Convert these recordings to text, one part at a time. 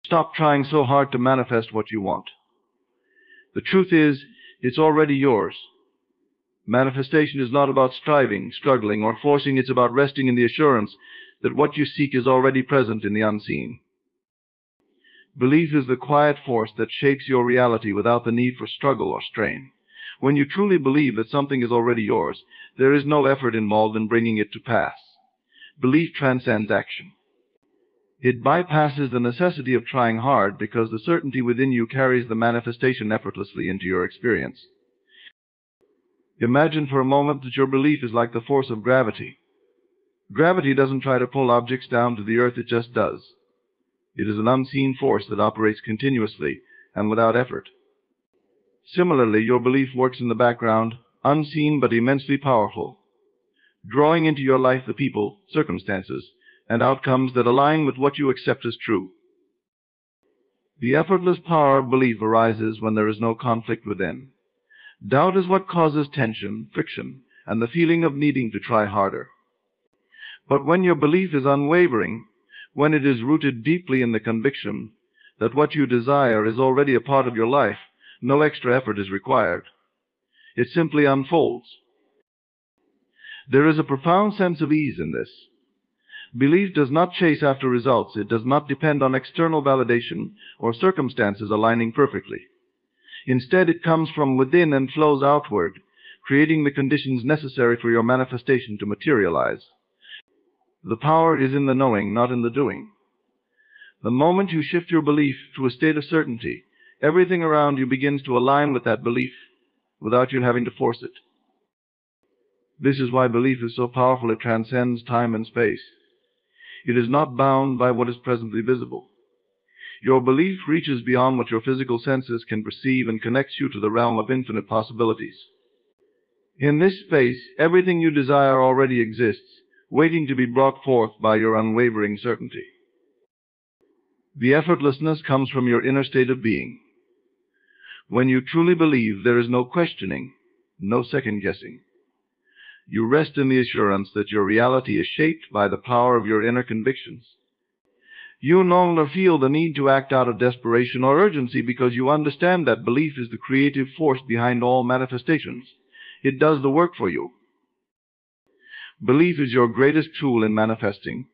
Stop trying so hard to manifest what you want. The truth is, it's already yours. Manifestation is not about striving, struggling, or forcing. It's about resting in the assurance that what you seek is already present in the unseen. Belief is the quiet force that shapes your reality without the need for struggle or strain. When you truly believe that something is already yours, there is no effort involved in bringing it to pass. Belief transcends action. It bypasses the necessity of trying hard because the certainty within you carries the manifestation effortlessly into your experience. Imagine for a moment that your belief is like the force of gravity. Gravity doesn't try to pull objects down to the earth, it just does. It is an unseen force that operates continuously and without effort. Similarly, your belief works in the background, unseen but immensely powerful, drawing into your life the people, circumstances, and outcomes that align with what you accept as true. The effortless power of belief arises when there is no conflict within. Doubt is what causes tension, friction, and the feeling of needing to try harder. But when your belief is unwavering, when it is rooted deeply in the conviction that what you desire is already a part of your life, no extra effort is required. It simply unfolds. There is a profound sense of ease in this. Belief does not chase after results. It does not depend on external validation or circumstances aligning perfectly. Instead, it comes from within and flows outward, creating the conditions necessary for your manifestation to materialize. The power is in the knowing, not in the doing. The moment you shift your belief to a state of certainty, everything around you begins to align with that belief without you having to force it. This is why belief is so powerful. It transcends time and space. It is not bound by what is presently visible. Your belief reaches beyond what your physical senses can perceive and connects you to the realm of infinite possibilities. In this space, everything you desire already exists, waiting to be brought forth by your unwavering certainty. The effortlessness comes from your inner state of being. When you truly believe, there is no questioning, no second-guessing. You rest in the assurance that your reality is shaped by the power of your inner convictions. You no longer feel the need to act out of desperation or urgency because you understand that belief is the creative force behind all manifestations. It does the work for you. Belief is your greatest tool in manifesting.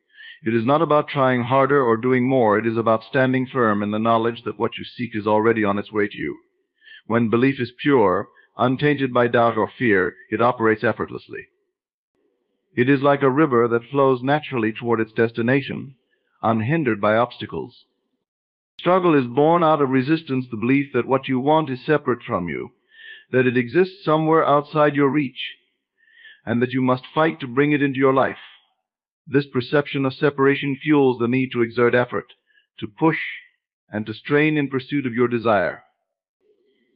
It is not about trying harder or doing more. It is about standing firm in the knowledge that what you seek is already on its way to you. When belief is pure, untainted by doubt or fear, it operates effortlessly. It is like a river that flows naturally toward its destination, unhindered by obstacles. Struggle is born out of resistance, the belief that what you want is separate from you, that it exists somewhere outside your reach, and that you must fight to bring it into your life. This perception of separation fuels the need to exert effort, to push, and to strain in pursuit of your desire.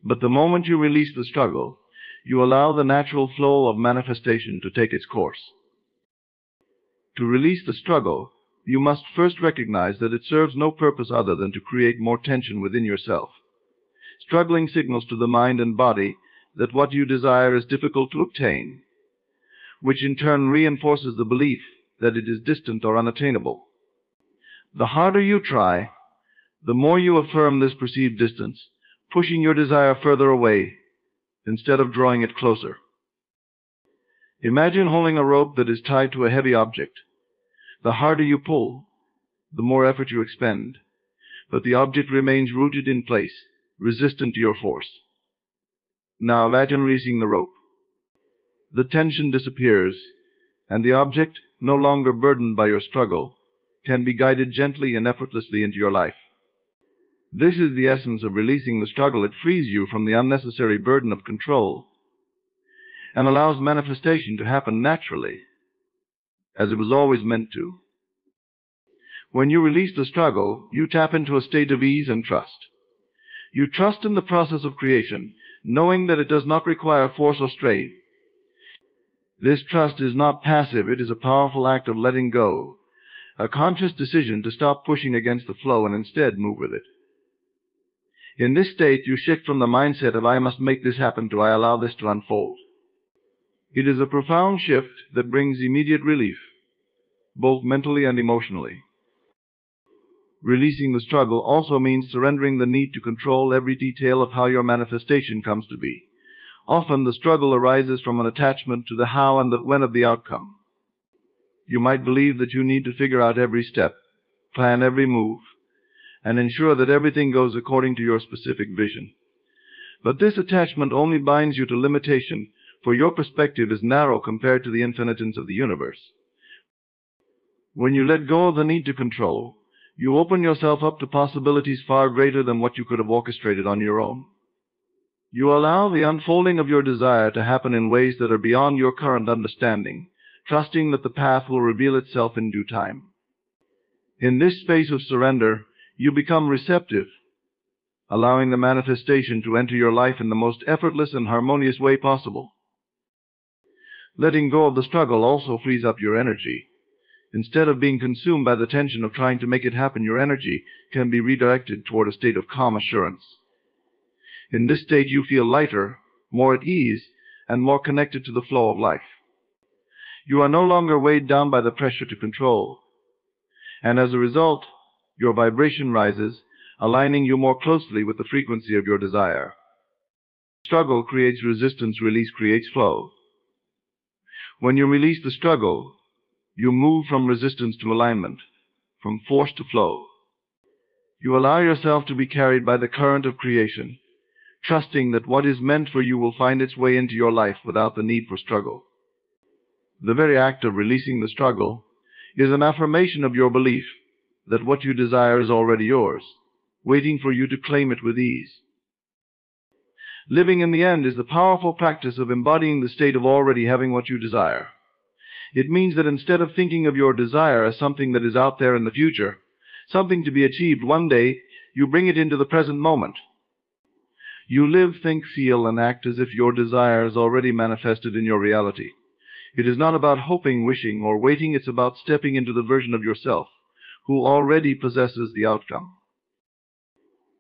But the moment you release the struggle, you allow the natural flow of manifestation to take its course. To release the struggle, you must first recognize that it serves no purpose other than to create more tension within yourself. Struggling signals to the mind and body that what you desire is difficult to obtain, which in turn reinforces the belief that it is distant or unattainable. The harder you try, the more you affirm this perceived distance, pushing your desire further away instead of drawing it closer. Imagine holding a rope that is tied to a heavy object. The harder you pull, the more effort you expend, but the object remains rooted in place, resistant to your force. Now imagine releasing the rope. The tension disappears, and the object, no longer burdened by your struggle, can be guided gently and effortlessly into your life. This is the essence of releasing the struggle. It frees you from the unnecessary burden of control and allows manifestation to happen naturally, as it was always meant to. When you release the struggle, you tap into a state of ease and trust. You trust in the process of creation, knowing that it does not require force or strain. This trust is not passive. It is a powerful act of letting go, a conscious decision to stop pushing against the flow and instead move with it. In this state, you shift from the mindset of I must make this happen to I allow this to unfold. It is a profound shift that brings immediate relief, both mentally and emotionally. Releasing the struggle also means surrendering the need to control every detail of how your manifestation comes to be. Often the struggle arises from an attachment to the how and the when of the outcome. You might believe that you need to figure out every step, plan every move, and ensure that everything goes according to your specific vision. But this attachment only binds you to limitation, for your perspective is narrow compared to the infiniteness of the universe. When you let go of the need to control, you open yourself up to possibilities far greater than what you could have orchestrated on your own. You allow the unfolding of your desire to happen in ways that are beyond your current understanding, trusting that the path will reveal itself in due time. In this space of surrender, you become receptive, allowing the manifestation to enter your life in the most effortless and harmonious way possible. Letting go of the struggle also frees up your energy. Instead of being consumed by the tension of trying to make it happen, your energy can be redirected toward a state of calm assurance. In this state, you feel lighter, more at ease, and more connected to the flow of life. You are no longer weighed down by the pressure to control, and as a result, your vibration rises, aligning you more closely with the frequency of your desire. Struggle creates resistance, release creates flow. When you release the struggle, you move from resistance to alignment, from force to flow. You allow yourself to be carried by the current of creation, trusting that what is meant for you will find its way into your life without the need for struggle. The very act of releasing the struggle is an affirmation of your belief that what you desire is already yours, waiting for you to claim it with ease. Living in the end is the powerful practice of embodying the state of already having what you desire. It means that instead of thinking of your desire as something that is out there in the future, something to be achieved one day, you bring it into the present moment. You live, think, feel, and act as if your desire is already manifested in your reality. It is not about hoping, wishing, or waiting. It's about stepping into the version of yourself who already possesses the outcome.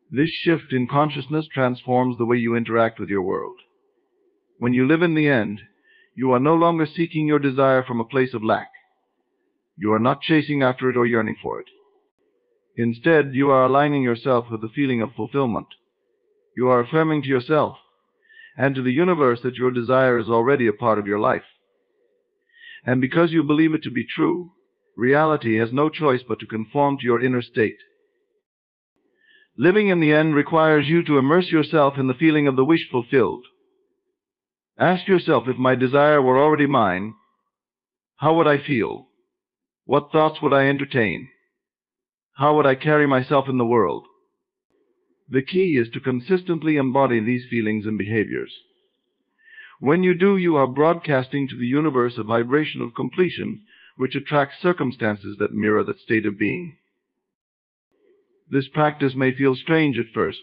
This shift in consciousness transforms the way you interact with your world. When you live in the end, you are no longer seeking your desire from a place of lack. You are not chasing after it or yearning for it. Instead, you are aligning yourself with the feeling of fulfillment. You are affirming to yourself and to the universe that your desire is already a part of your life. And because you believe it to be true, reality has no choice but to conform to your inner state. Living in the end requires you to immerse yourself in the feeling of the wish fulfilled. Ask yourself, if my desire were already mine, how would I feel? What thoughts would I entertain? How would I carry myself in the world? The key is to consistently embody these feelings and behaviors. When you do, you are broadcasting to the universe a vibration of completion which attracts circumstances that mirror that state of being. This practice may feel strange at first,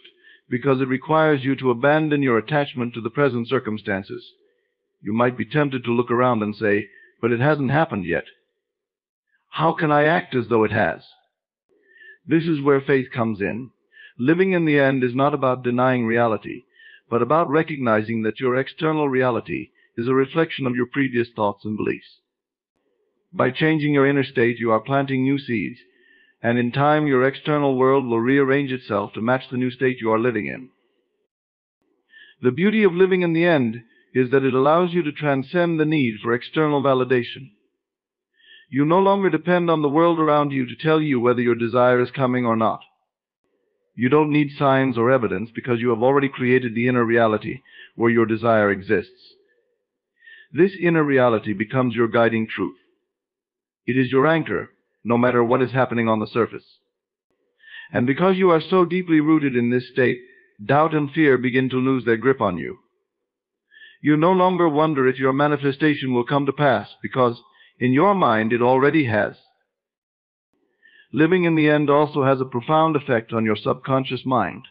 because it requires you to abandon your attachment to the present circumstances. You might be tempted to look around and say, but it hasn't happened yet. How can I act as though it has? This is where faith comes in. Living in the end is not about denying reality, but about recognizing that your external reality is a reflection of your previous thoughts and beliefs. By changing your inner state, you are planting new seeds, and in time your external world will rearrange itself to match the new state you are living in. The beauty of living in the end is that it allows you to transcend the need for external validation. You no longer depend on the world around you to tell you whether your desire is coming or not. You don't need signs or evidence because you have already created the inner reality where your desire exists. This inner reality becomes your guiding truth. It is your anchor, no matter what is happening on the surface. And because you are so deeply rooted in this state, doubt and fear begin to lose their grip on you. You no longer wonder if your manifestation will come to pass, because in your mind it already has. Living in the end also has a profound effect on your subconscious mind.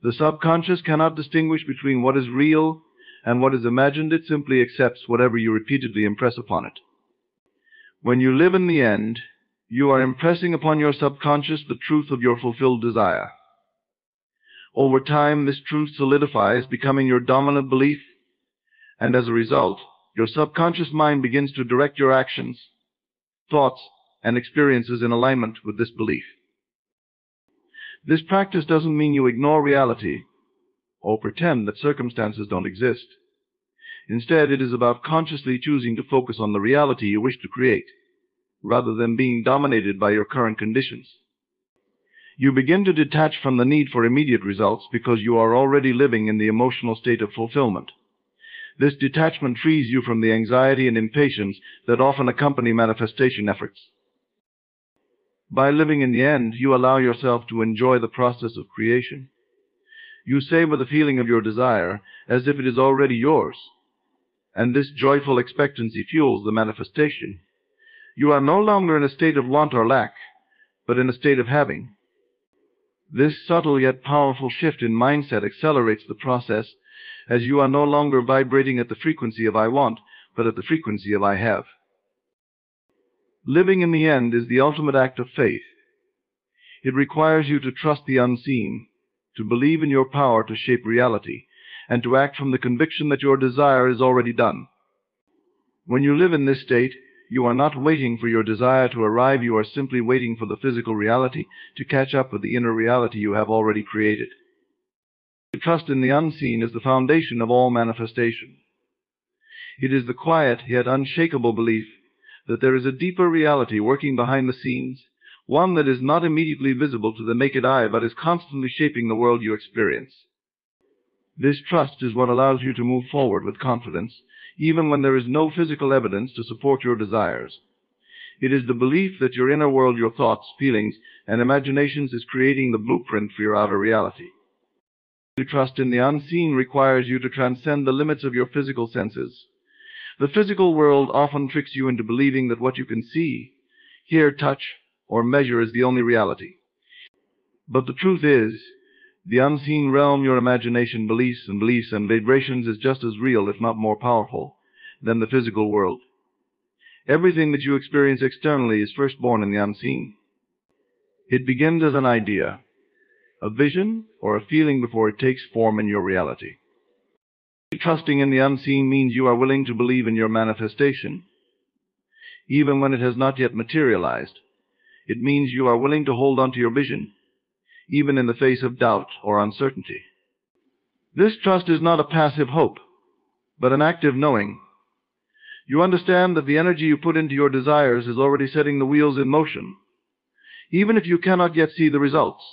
The subconscious cannot distinguish between what is real and what is imagined. It simply accepts whatever you repeatedly impress upon it. When you live in the end, you are impressing upon your subconscious the truth of your fulfilled desire. Over time, this truth solidifies, becoming your dominant belief, and as a result, your subconscious mind begins to direct your actions, thoughts, and experiences in alignment with this belief. This practice doesn't mean you ignore reality or pretend that circumstances don't exist. Instead, it is about consciously choosing to focus on the reality you wish to create, rather than being dominated by your current conditions. You begin to detach from the need for immediate results because you are already living in the emotional state of fulfillment. This detachment frees you from the anxiety and impatience that often accompany manifestation efforts. By living in the end, you allow yourself to enjoy the process of creation. You savor the feeling of your desire as if it is already yours, and this joyful expectancy fuels the manifestation. You are no longer in a state of want or lack, but in a state of having. This subtle yet powerful shift in mindset accelerates the process, as you are no longer vibrating at the frequency of I want, but at the frequency of I have. Living in the end is the ultimate act of faith. It requires you to trust the unseen, to believe in your power to shape reality, and to act from the conviction that your desire is already done. When you live in this state, you are not waiting for your desire to arrive, you are simply waiting for the physical reality to catch up with the inner reality you have already created. Trust in the unseen is the foundation of all manifestation. It is the quiet yet unshakable belief that there is a deeper reality working behind the scenes, one that is not immediately visible to the naked eye but is constantly shaping the world you experience. This trust is what allows you to move forward with confidence, even when there is no physical evidence to support your desires. It is the belief that your inner world, your thoughts, feelings, and imaginations is creating the blueprint for your outer reality. To trust in the unseen requires you to transcend the limits of your physical senses. The physical world often tricks you into believing that what you can see, hear, touch, or measure is the only reality. But the truth is, the unseen realm, your imagination, beliefs and vibrations is just as real, if not more powerful, than the physical world. Everything that you experience externally is first born in the unseen. It begins as an idea, a vision, or a feeling before it takes form in your reality. Trusting in the unseen means you are willing to believe in your manifestation, even when it has not yet materialized. It means you are willing to hold on to your vision, even in the face of doubt or uncertainty. This trust is not a passive hope, but an active knowing. You understand that the energy you put into your desires is already setting the wheels in motion, even if you cannot yet see the results.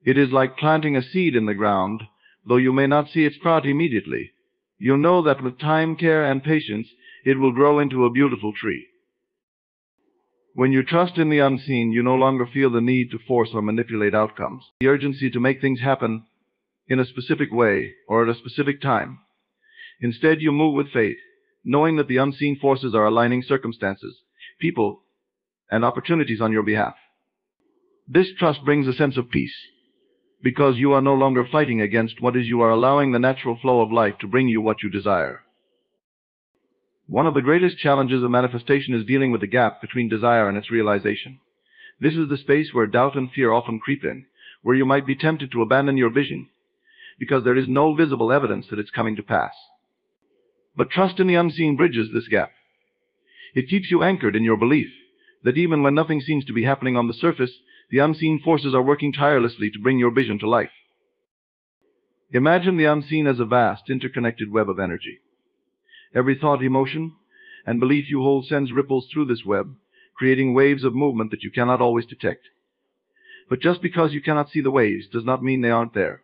It is like planting a seed in the ground. Though you may not see its sprout immediately, you know that with time, care, and patience, it will grow into a beautiful tree. When you trust in the unseen, you no longer feel the need to force or manipulate outcomes, the urgency to make things happen in a specific way or at a specific time. Instead, you move with faith, knowing that the unseen forces are aligning circumstances, people, and opportunities on your behalf. This trust brings a sense of peace, because you are no longer fighting against what is, you are allowing the natural flow of life to bring you what you desire. One of the greatest challenges of manifestation is dealing with the gap between desire and its realization. This is the space where doubt and fear often creep in, where you might be tempted to abandon your vision, because there is no visible evidence that it's coming to pass. But trust in the unseen bridges this gap. It keeps you anchored in your belief that even when nothing seems to be happening on the surface, the unseen forces are working tirelessly to bring your vision to life. Imagine the unseen as a vast, interconnected web of energy. Every thought, emotion, and belief you hold sends ripples through this web, creating waves of movement that you cannot always detect. But just because you cannot see the waves does not mean they aren't there.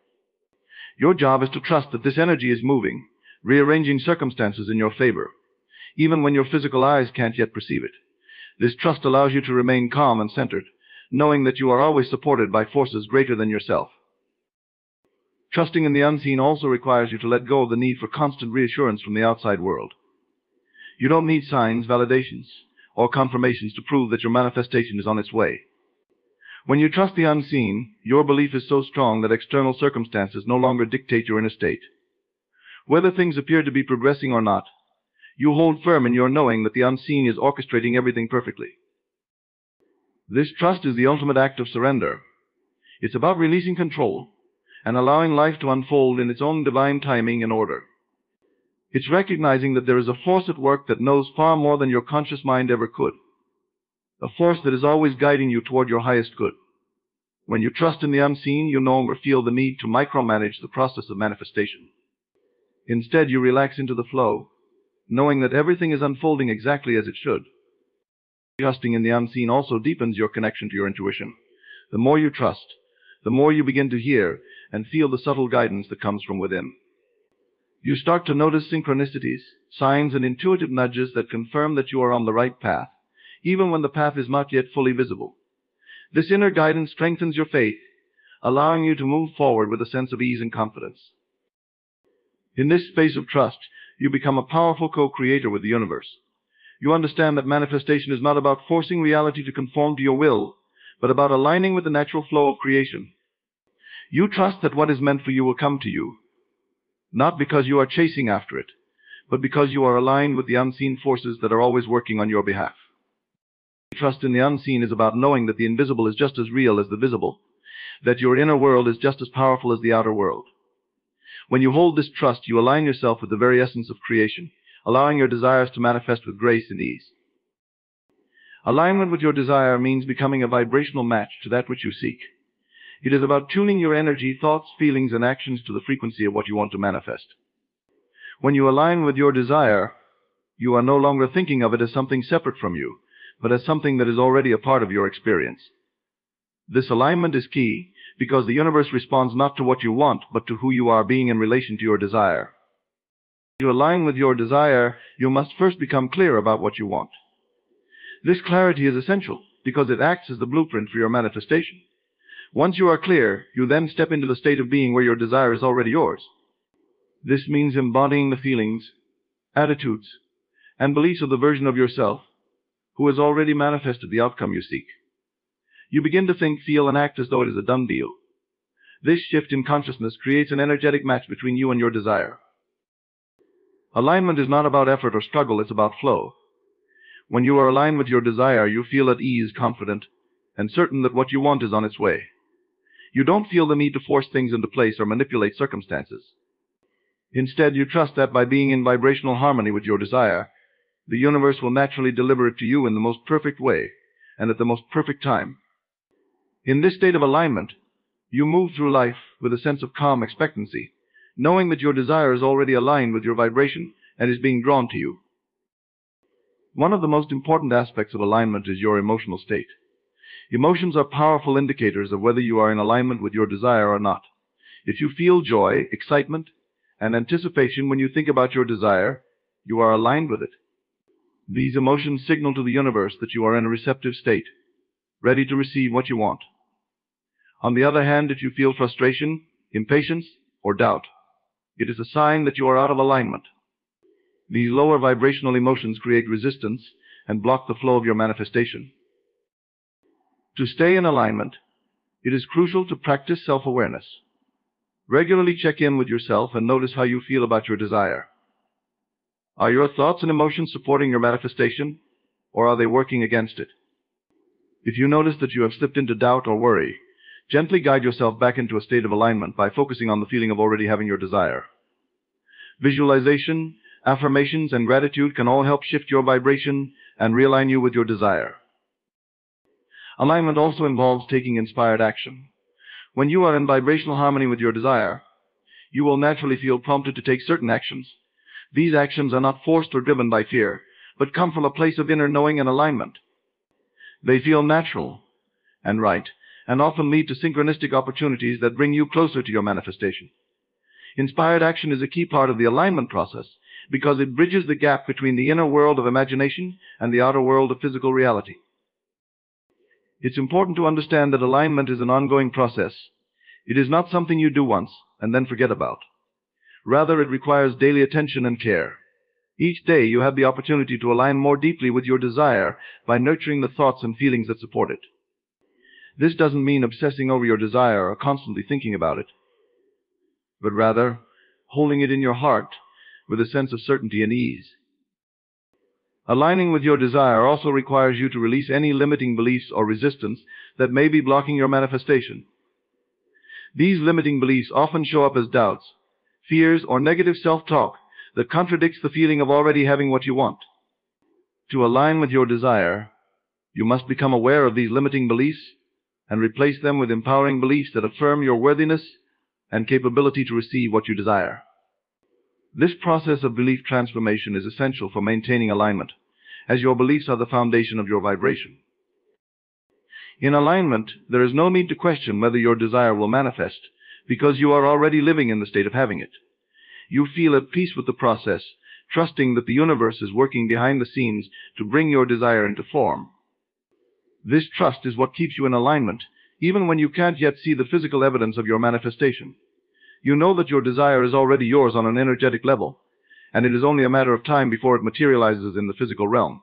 Your job is to trust that this energy is moving, rearranging circumstances in your favor, even when your physical eyes can't yet perceive it. This trust allows you to remain calm and centered, knowing that you are always supported by forces greater than yourself. Trusting in the unseen also requires you to let go of the need for constant reassurance from the outside world. You don't need signs, validations, or confirmations to prove that your manifestation is on its way. When you trust the unseen, your belief is so strong that external circumstances no longer dictate your inner state. Whether things appear to be progressing or not, you hold firm in your knowing that the unseen is orchestrating everything perfectly. This trust is the ultimate act of surrender. It's about releasing control and allowing life to unfold in its own divine timing and order. It's recognizing that there is a force at work that knows far more than your conscious mind ever could, a force that is always guiding you toward your highest good. When you trust in the unseen, you no longer feel the need to micromanage the process of manifestation. Instead, you relax into the flow, knowing that everything is unfolding exactly as it should. Trusting in the unseen also deepens your connection to your intuition. The more you trust, the more you begin to hear and feel the subtle guidance that comes from within. You start to notice synchronicities, signs, and intuitive nudges that confirm that you are on the right path, even when the path is not yet fully visible. This inner guidance strengthens your faith, allowing you to move forward with a sense of ease and confidence. In this space of trust, you become a powerful co-creator with the universe. You understand that manifestation is not about forcing reality to conform to your will, but about aligning with the natural flow of creation. You trust that what is meant for you will come to you, not because you are chasing after it, but because you are aligned with the unseen forces that are always working on your behalf. Trust in the unseen is about knowing that the invisible is just as real as the visible, that your inner world is just as powerful as the outer world. When you hold this trust, you align yourself with the very essence of creation, allowing your desires to manifest with grace and ease. Alignment with your desire means becoming a vibrational match to that which you seek. It is about tuning your energy, thoughts, feelings, and actions to the frequency of what you want to manifest. When you align with your desire, you are no longer thinking of it as something separate from you, but as something that is already a part of your experience. This alignment is key because the universe responds not to what you want, but to who you are being in relation to your desire. To align with your desire, you must first become clear about what you want. This clarity is essential because it acts as the blueprint for your manifestation. Once you are clear, you then step into the state of being where your desire is already yours. This means embodying the feelings, attitudes, and beliefs of the version of yourself who has already manifested the outcome you seek. You begin to think, feel, and act as though it is a done deal. This shift in consciousness creates an energetic match between you and your desire. Alignment is not about effort or struggle, it's about flow. When you are aligned with your desire, you feel at ease, confident, and certain that what you want is on its way. You don't feel the need to force things into place or manipulate circumstances. Instead, you trust that by being in vibrational harmony with your desire, the universe will naturally deliver it to you in the most perfect way and at the most perfect time. In this state of alignment, you move through life with a sense of calm expectancy, knowing that your desire is already aligned with your vibration and is being drawn to you. One of the most important aspects of alignment is your emotional state. Emotions are powerful indicators of whether you are in alignment with your desire or not. If you feel joy, excitement, and anticipation when you think about your desire, you are aligned with it. These emotions signal to the universe that you are in a receptive state, ready to receive what you want. On the other hand, if you feel frustration, impatience, or doubt, it is a sign that you are out of alignment. These lower vibrational emotions create resistance and block the flow of your manifestation. To stay in alignment, it is crucial to practice self-awareness. Regularly check in with yourself and notice how you feel about your desire. Are your thoughts and emotions supporting your manifestation, or are they working against it? If you notice that you have slipped into doubt or worry, gently guide yourself back into a state of alignment by focusing on the feeling of already having your desire. Visualization, affirmations, and gratitude can all help shift your vibration and realign you with your desire. Alignment also involves taking inspired action. When you are in vibrational harmony with your desire, you will naturally feel prompted to take certain actions. These actions are not forced or driven by fear, but come from a place of inner knowing and alignment. They feel natural and right, and often lead to synchronistic opportunities that bring you closer to your manifestation. Inspired action is a key part of the alignment process because it bridges the gap between the inner world of imagination and the outer world of physical reality. It's important to understand that alignment is an ongoing process. It is not something you do once and then forget about. Rather, it requires daily attention and care. Each day you have the opportunity to align more deeply with your desire by nurturing the thoughts and feelings that support it. This doesn't mean obsessing over your desire or constantly thinking about it, but rather holding it in your heart with a sense of certainty and ease. Aligning with your desire also requires you to release any limiting beliefs or resistance that may be blocking your manifestation. These limiting beliefs often show up as doubts, fears, or negative self-talk that contradicts the feeling of already having what you want. To align with your desire, you must become aware of these limiting beliefs and replace them with empowering beliefs that affirm your worthiness and capability to receive what you desire. This process of belief transformation is essential for maintaining alignment, as your beliefs are the foundation of your vibration. In alignment, there is no need to question whether your desire will manifest, because you are already living in the state of having it. You feel at peace with the process, trusting that the universe is working behind the scenes to bring your desire into form. This trust is what keeps you in alignment, even when you can't yet see the physical evidence of your manifestation. You know that your desire is already yours on an energetic level, and it is only a matter of time before it materializes in the physical realm.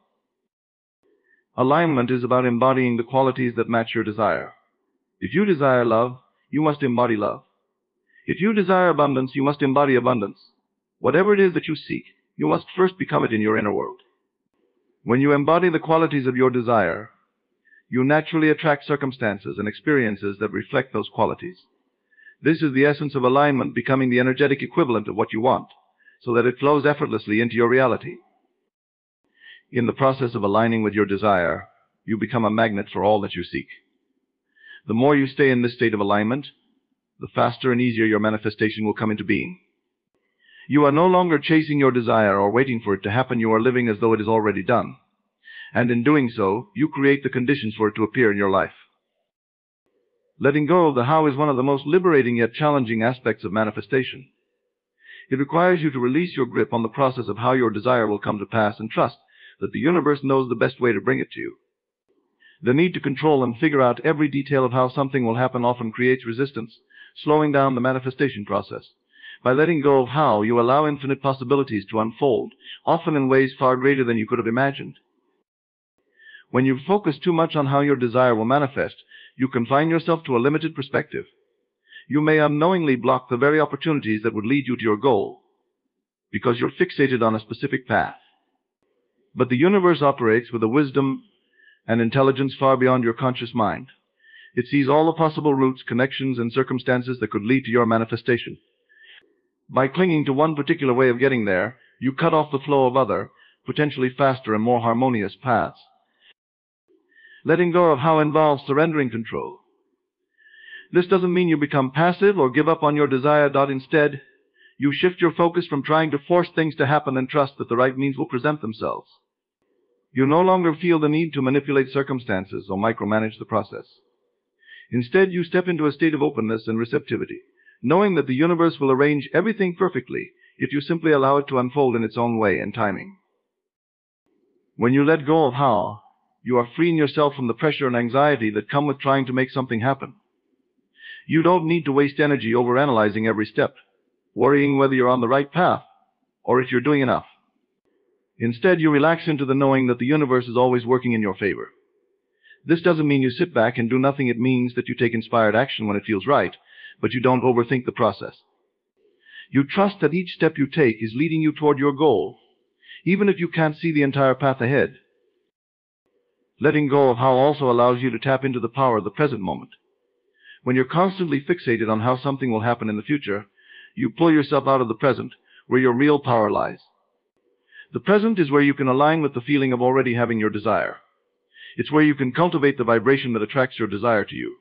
Alignment is about embodying the qualities that match your desire. If you desire love, you must embody love. If you desire abundance, you must embody abundance. Whatever it is that you seek, you must first become it in your inner world. When you embody the qualities of your desire, you naturally attract circumstances and experiences that reflect those qualities. This is the essence of alignment, becoming the energetic equivalent of what you want, so that it flows effortlessly into your reality. In the process of aligning with your desire, you become a magnet for all that you seek. The more you stay in this state of alignment, the faster and easier your manifestation will come into being. You are no longer chasing your desire or waiting for it to happen. You are living as though it is already done. And in doing so, you create the conditions for it to appear in your life. Letting go of the how is one of the most liberating yet challenging aspects of manifestation. It requires you to release your grip on the process of how your desire will come to pass and trust that the universe knows the best way to bring it to you. The need to control and figure out every detail of how something will happen often creates resistance, slowing down the manifestation process. By letting go of how, you allow infinite possibilities to unfold, often in ways far greater than you could have imagined. When you focus too much on how your desire will manifest, you confine yourself to a limited perspective. You may unknowingly block the very opportunities that would lead you to your goal, because you're fixated on a specific path. But the universe operates with a wisdom and intelligence far beyond your conscious mind. It sees all the possible routes, connections, and circumstances that could lead to your manifestation. By clinging to one particular way of getting there, you cut off the flow of other, potentially faster and more harmonious paths. Letting go of how involves surrendering control. This doesn't mean you become passive or give up on your desire. Instead, you shift your focus from trying to force things to happen and trust that the right means will present themselves. You no longer feel the need to manipulate circumstances or micromanage the process. Instead, you step into a state of openness and receptivity, knowing that the universe will arrange everything perfectly if you simply allow it to unfold in its own way and timing. When you let go of how, you are freeing yourself from the pressure and anxiety that come with trying to make something happen. You don't need to waste energy overanalyzing every step, worrying whether you're on the right path or if you're doing enough. Instead, you relax into the knowing that the universe is always working in your favor. This doesn't mean you sit back and do nothing. It means that you take inspired action when it feels right, but you don't overthink the process. You trust that each step you take is leading you toward your goal, even if you can't see the entire path ahead. Letting go of how also allows you to tap into the power of the present moment. When you're constantly fixated on how something will happen in the future, you pull yourself out of the present, where your real power lies. The present is where you can align with the feeling of already having your desire. It's where you can cultivate the vibration that attracts your desire to you.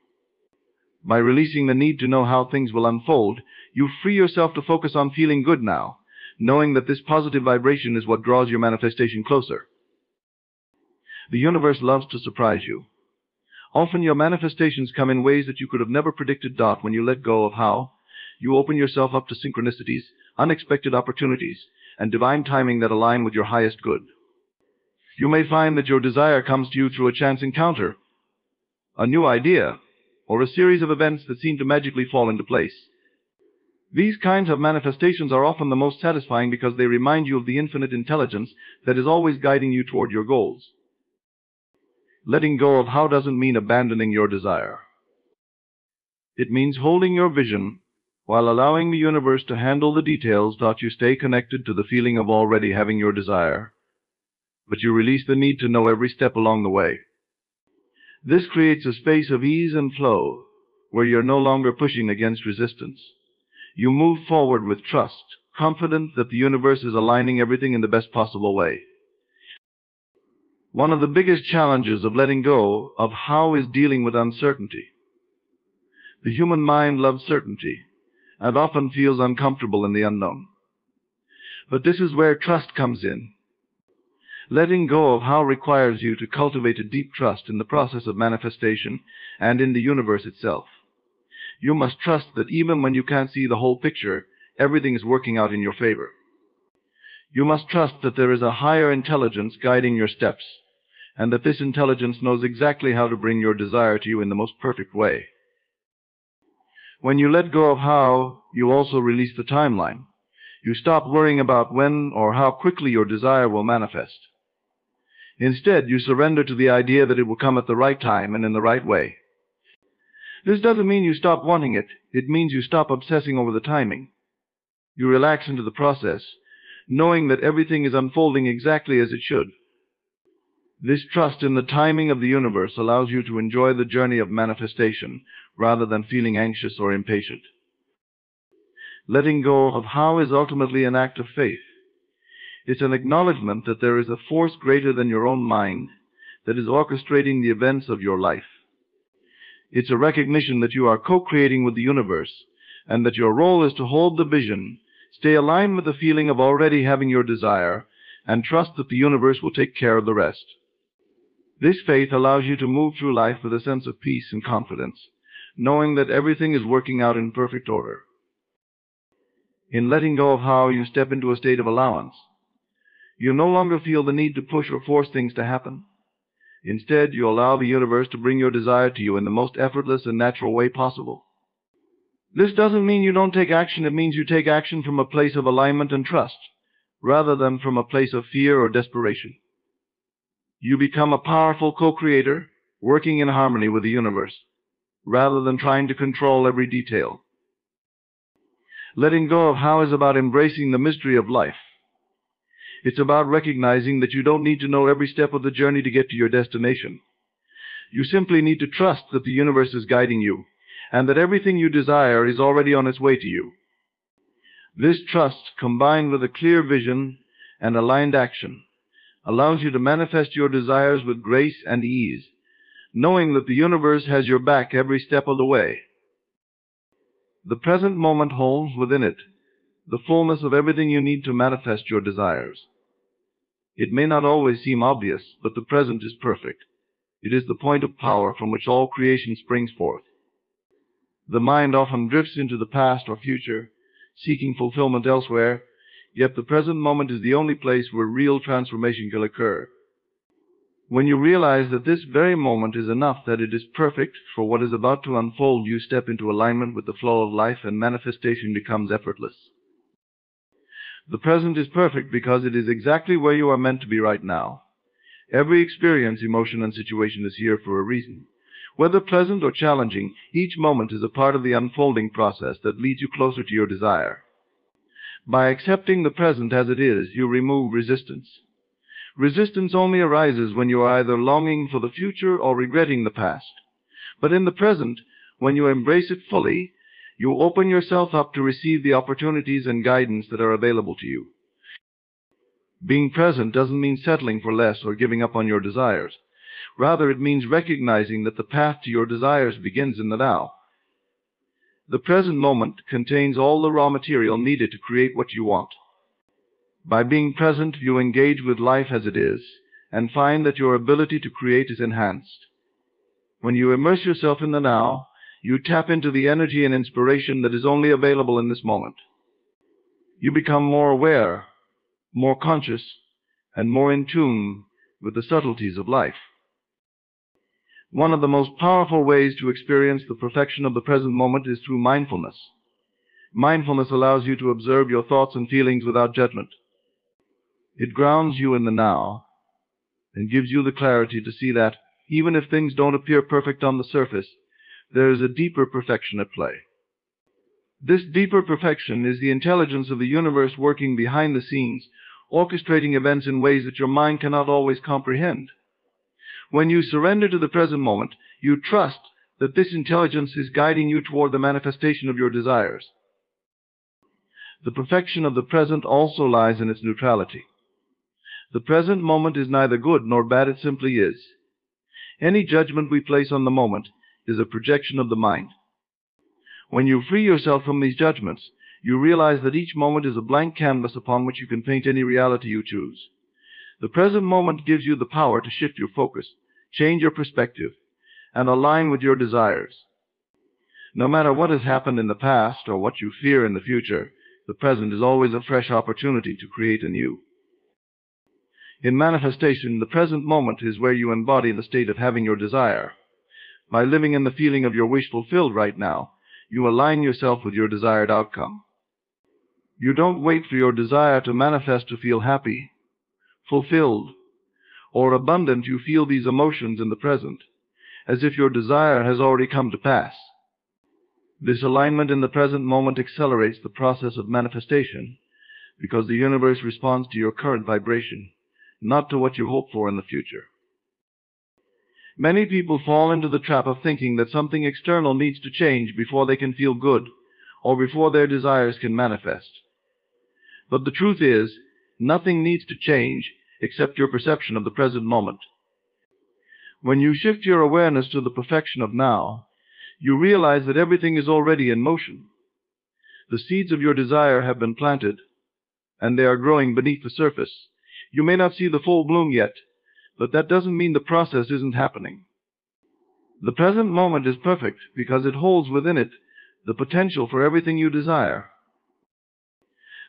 By releasing the need to know how things will unfold, you free yourself to focus on feeling good now, knowing that this positive vibration is what draws your manifestation closer. The universe loves to surprise you. Often your manifestations come in ways that you could have never predicted. When you let go of how, you open yourself up to synchronicities, unexpected opportunities, and divine timing that align with your highest good. You may find that your desire comes to you through a chance encounter, a new idea, or a series of events that seem to magically fall into place. These kinds of manifestations are often the most satisfying because they remind you of the infinite intelligence that is always guiding you toward your goals. Letting go of how doesn't mean abandoning your desire. It means holding your vision while allowing the universe to handle the details. You stay connected to the feeling of already having your desire, but you release the need to know every step along the way. This creates a space of ease and flow where you're no longer pushing against resistance. You move forward with trust, confident that the universe is aligning everything in the best possible way. One of the biggest challenges of letting go of how is dealing with uncertainty. The human mind loves certainty and often feels uncomfortable in the unknown. But this is where trust comes in. Letting go of how requires you to cultivate a deep trust in the process of manifestation and in the universe itself. You must trust that even when you can't see the whole picture, everything is working out in your favor. You must trust that there is a higher intelligence guiding your steps, and that this intelligence knows exactly how to bring your desire to you in the most perfect way. When you let go of how, you also release the timeline. You stop worrying about when or how quickly your desire will manifest. Instead, you surrender to the idea that it will come at the right time and in the right way. This doesn't mean you stop wanting it. It means you stop obsessing over the timing. You relax into the process, knowing that everything is unfolding exactly as it should. This trust in the timing of the universe allows you to enjoy the journey of manifestation rather than feeling anxious or impatient. Letting go of how is ultimately an act of faith. It's an acknowledgement that there is a force greater than your own mind that is orchestrating the events of your life. It's a recognition that you are co-creating with the universe and that your role is to hold the vision, stay aligned with the feeling of already having your desire, and trust that the universe will take care of the rest. This faith allows you to move through life with a sense of peace and confidence, knowing that everything is working out in perfect order. In letting go of how, you step into a state of allowance. You no longer feel the need to push or force things to happen. Instead, you allow the universe to bring your desire to you in the most effortless and natural way possible. This doesn't mean you don't take action. It means you take action from a place of alignment and trust, rather than from a place of fear or desperation. You become a powerful co-creator, working in harmony with the universe, rather than trying to control every detail. Letting go of how is about embracing the mystery of life. It's about recognizing that you don't need to know every step of the journey to get to your destination. You simply need to trust that the universe is guiding you, and that everything you desire is already on its way to you. This trust, combined with a clear vision and aligned action, allows you to manifest your desires with grace and ease, knowing that the universe has your back every step of the way. The present moment holds within it the fullness of everything you need to manifest your desires. It may not always seem obvious, but the present is perfect. It is the point of power from which all creation springs forth. The mind often drifts into the past or future, seeking fulfillment elsewhere, yet the present moment is the only place where real transformation can occur. When you realize that this very moment is enough, that it is perfect for what is about to unfold, you step into alignment with the flow of life and manifestation becomes effortless. The present is perfect because it is exactly where you are meant to be right now. Every experience, emotion, and situation is here for a reason. Whether pleasant or challenging, each moment is a part of the unfolding process that leads you closer to your desire. By accepting the present as it is, you remove resistance. Resistance only arises when you are either longing for the future or regretting the past. But in the present, when you embrace it fully, you open yourself up to receive the opportunities and guidance that are available to you. Being present doesn't mean settling for less or giving up on your desires. Rather, it means recognizing that the path to your desires begins in the now. The present moment contains all the raw material needed to create what you want. By being present, you engage with life as it is, and find that your ability to create is enhanced. When you immerse yourself in the now, you tap into the energy and inspiration that is only available in this moment. You become more aware, more conscious, and more in tune with the subtleties of life. One of the most powerful ways to experience the perfection of the present moment is through mindfulness. Mindfulness allows you to observe your thoughts and feelings without judgment. It grounds you in the now and gives you the clarity to see that, even if things don't appear perfect on the surface, there is a deeper perfection at play. This deeper perfection is the intelligence of the universe working behind the scenes, orchestrating events in ways that your mind cannot always comprehend. When you surrender to the present moment, you trust that this intelligence is guiding you toward the manifestation of your desires. The perfection of the present also lies in its neutrality. The present moment is neither good nor bad, it simply is. Any judgment we place on the moment is a projection of the mind. When you free yourself from these judgments, you realize that each moment is a blank canvas upon which you can paint any reality you choose. The present moment gives you the power to shift your focus, change your perspective, and align with your desires. No matter what has happened in the past or what you fear in the future, the present is always a fresh opportunity to create anew. In manifestation, the present moment is where you embody the state of having your desire. By living in the feeling of your wish fulfilled right now, you align yourself with your desired outcome. You don't wait for your desire to manifest to feel happy, fulfilled, or abundant. You feel these emotions in the present, as if your desire has already come to pass. This alignment in the present moment accelerates the process of manifestation because the universe responds to your current vibration, not to what you hope for in the future. Many people fall into the trap of thinking that something external needs to change before they can feel good or before their desires can manifest. But the truth is, nothing needs to change except your perception of the present moment. When you shift your awareness to the perfection of now, you realize that everything is already in motion. The seeds of your desire have been planted, and they are growing beneath the surface. You may not see the full bloom yet, but that doesn't mean the process isn't happening. The present moment is perfect because it holds within it the potential for everything you desire.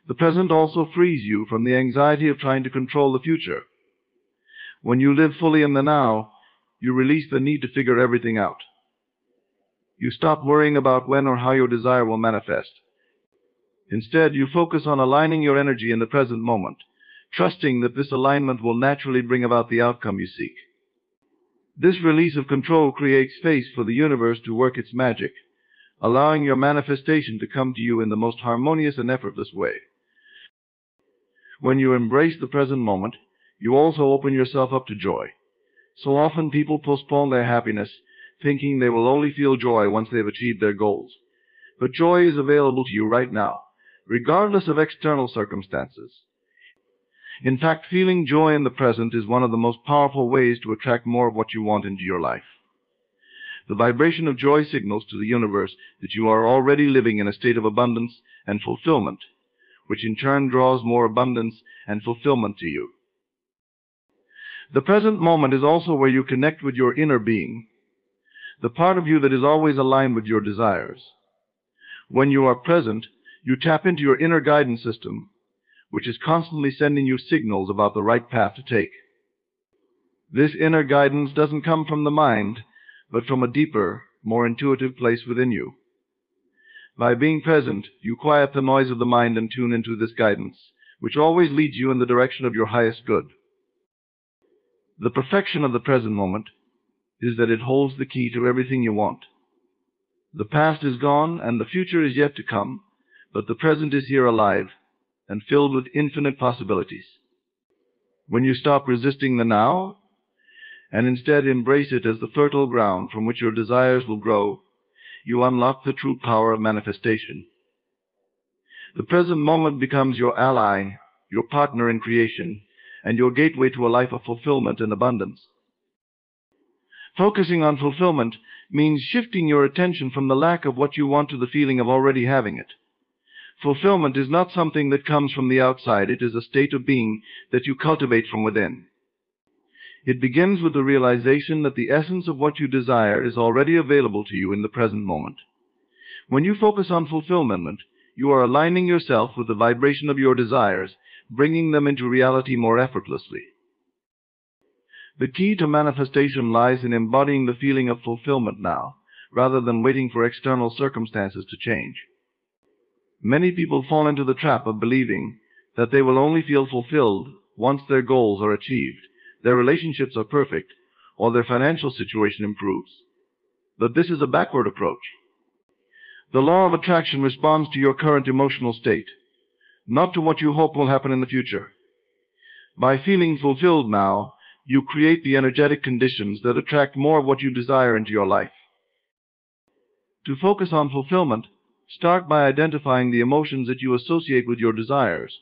The present also frees you from the anxiety of trying to control the future. When you live fully in the now, you release the need to figure everything out. You stop worrying about when or how your desire will manifest. Instead, you focus on aligning your energy in the present moment, trusting that this alignment will naturally bring about the outcome you seek. This release of control creates space for the universe to work its magic, allowing your manifestation to come to you in the most harmonious and effortless way. When you embrace the present moment, you also open yourself up to joy. So often people postpone their happiness, thinking they will only feel joy once they've achieved their goals. But joy is available to you right now, regardless of external circumstances. In fact, feeling joy in the present is one of the most powerful ways to attract more of what you want into your life. The vibration of joy signals to the universe that you are already living in a state of abundance and fulfillment, which in turn draws more abundance and fulfillment to you. The present moment is also where you connect with your inner being, the part of you that is always aligned with your desires. When you are present, you tap into your inner guidance system, which is constantly sending you signals about the right path to take. This inner guidance doesn't come from the mind, but from a deeper, more intuitive place within you. By being present, you quiet the noise of the mind and tune into this guidance, which always leads you in the direction of your highest good. The perfection of the present moment is that it holds the key to everything you want. The past is gone and the future is yet to come, but the present is here alive and filled with infinite possibilities. When you stop resisting the now and instead embrace it as the fertile ground from which your desires will grow, you unlock the true power of manifestation. The present moment becomes your ally, your partner in creation, and your gateway to a life of fulfillment and abundance. Focusing on fulfillment means shifting your attention from the lack of what you want to the feeling of already having it. Fulfillment is not something that comes from the outside. It is a state of being that you cultivate from within. It begins with the realization that the essence of what you desire is already available to you in the present moment. When you focus on fulfillment, you are aligning yourself with the vibration of your desires, bringing them into reality more effortlessly. The key to manifestation lies in embodying the feeling of fulfillment now, rather than waiting for external circumstances to change. Many people fall into the trap of believing that they will only feel fulfilled once their goals are achieved, their relationships are perfect, or their financial situation improves. But this is a backward approach. The law of attraction responds to your current emotional state, not to what you hope will happen in the future. By feeling fulfilled now, you create the energetic conditions that attract more of what you desire into your life. To focus on fulfillment, start by identifying the emotions that you associate with your desires.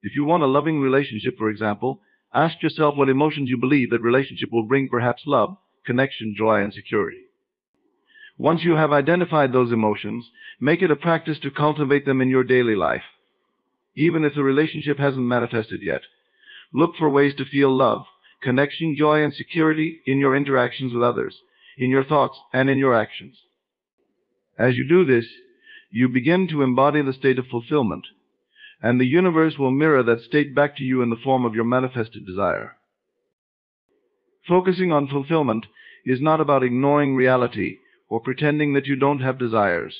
If you want a loving relationship, for example, ask yourself what emotions you believe that relationship will bring, perhaps love, connection, joy, and security. Once you have identified those emotions, make it a practice to cultivate them in your daily life. Even if the relationship hasn't manifested yet, look for ways to feel love, connection, joy, and security in your interactions with others, in your thoughts, and in your actions. As you do this, you begin to embody the state of fulfillment, and the universe will mirror that state back to you in the form of your manifested desire. Focusing on fulfillment is not about ignoring reality or pretending that you don't have desires.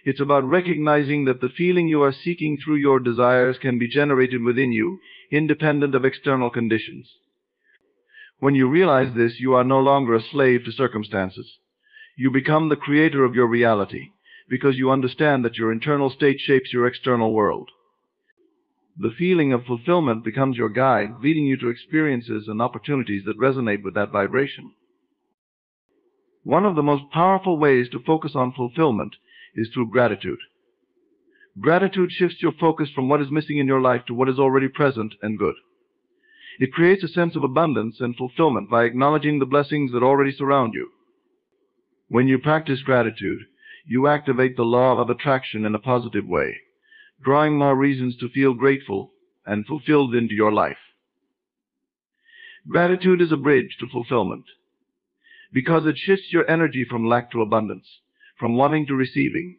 It's about recognizing that the feeling you are seeking through your desires can be generated within you, independent of external conditions. When you realize this, you are no longer a slave to circumstances. You become the creator of your reality, because you understand that your internal state shapes your external world. The feeling of fulfillment becomes your guide, leading you to experiences and opportunities that resonate with that vibration. One of the most powerful ways to focus on fulfillment is through gratitude. Gratitude shifts your focus from what is missing in your life to what is already present and good. It creates a sense of abundance and fulfillment by acknowledging the blessings that already surround you. When you practice gratitude, you activate the law of attraction in a positive way, drawing more reasons to feel grateful and fulfilled into your life. Gratitude is a bridge to fulfillment, because it shifts your energy from lack to abundance, from wanting to receiving.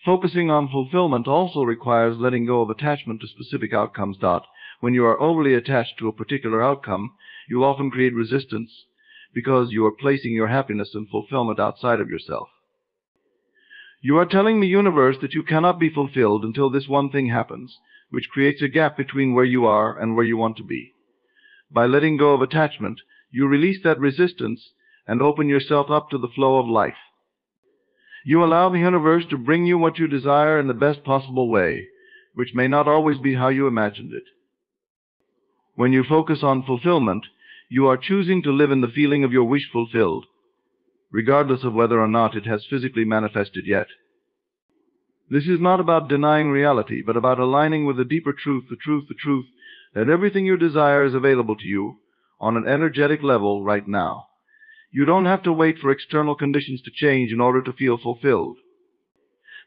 Focusing on fulfillment also requires letting go of attachment to specific outcomes. When you are overly attached to a particular outcome, you often create resistance because you are placing your happiness and fulfillment outside of yourself. You are telling the universe that you cannot be fulfilled until this one thing happens, which creates a gap between where you are and where you want to be. By letting go of attachment, you release that resistance and open yourself up to the flow of life. You allow the universe to bring you what you desire in the best possible way, which may not always be how you imagined it. When you focus on fulfillment, you are choosing to live in the feeling of your wish fulfilled, regardless of whether or not it has physically manifested yet. This is not about denying reality, but about aligning with the deeper truth, the truth that everything you desire is available to you on an energetic level right now. You don't have to wait for external conditions to change in order to feel fulfilled.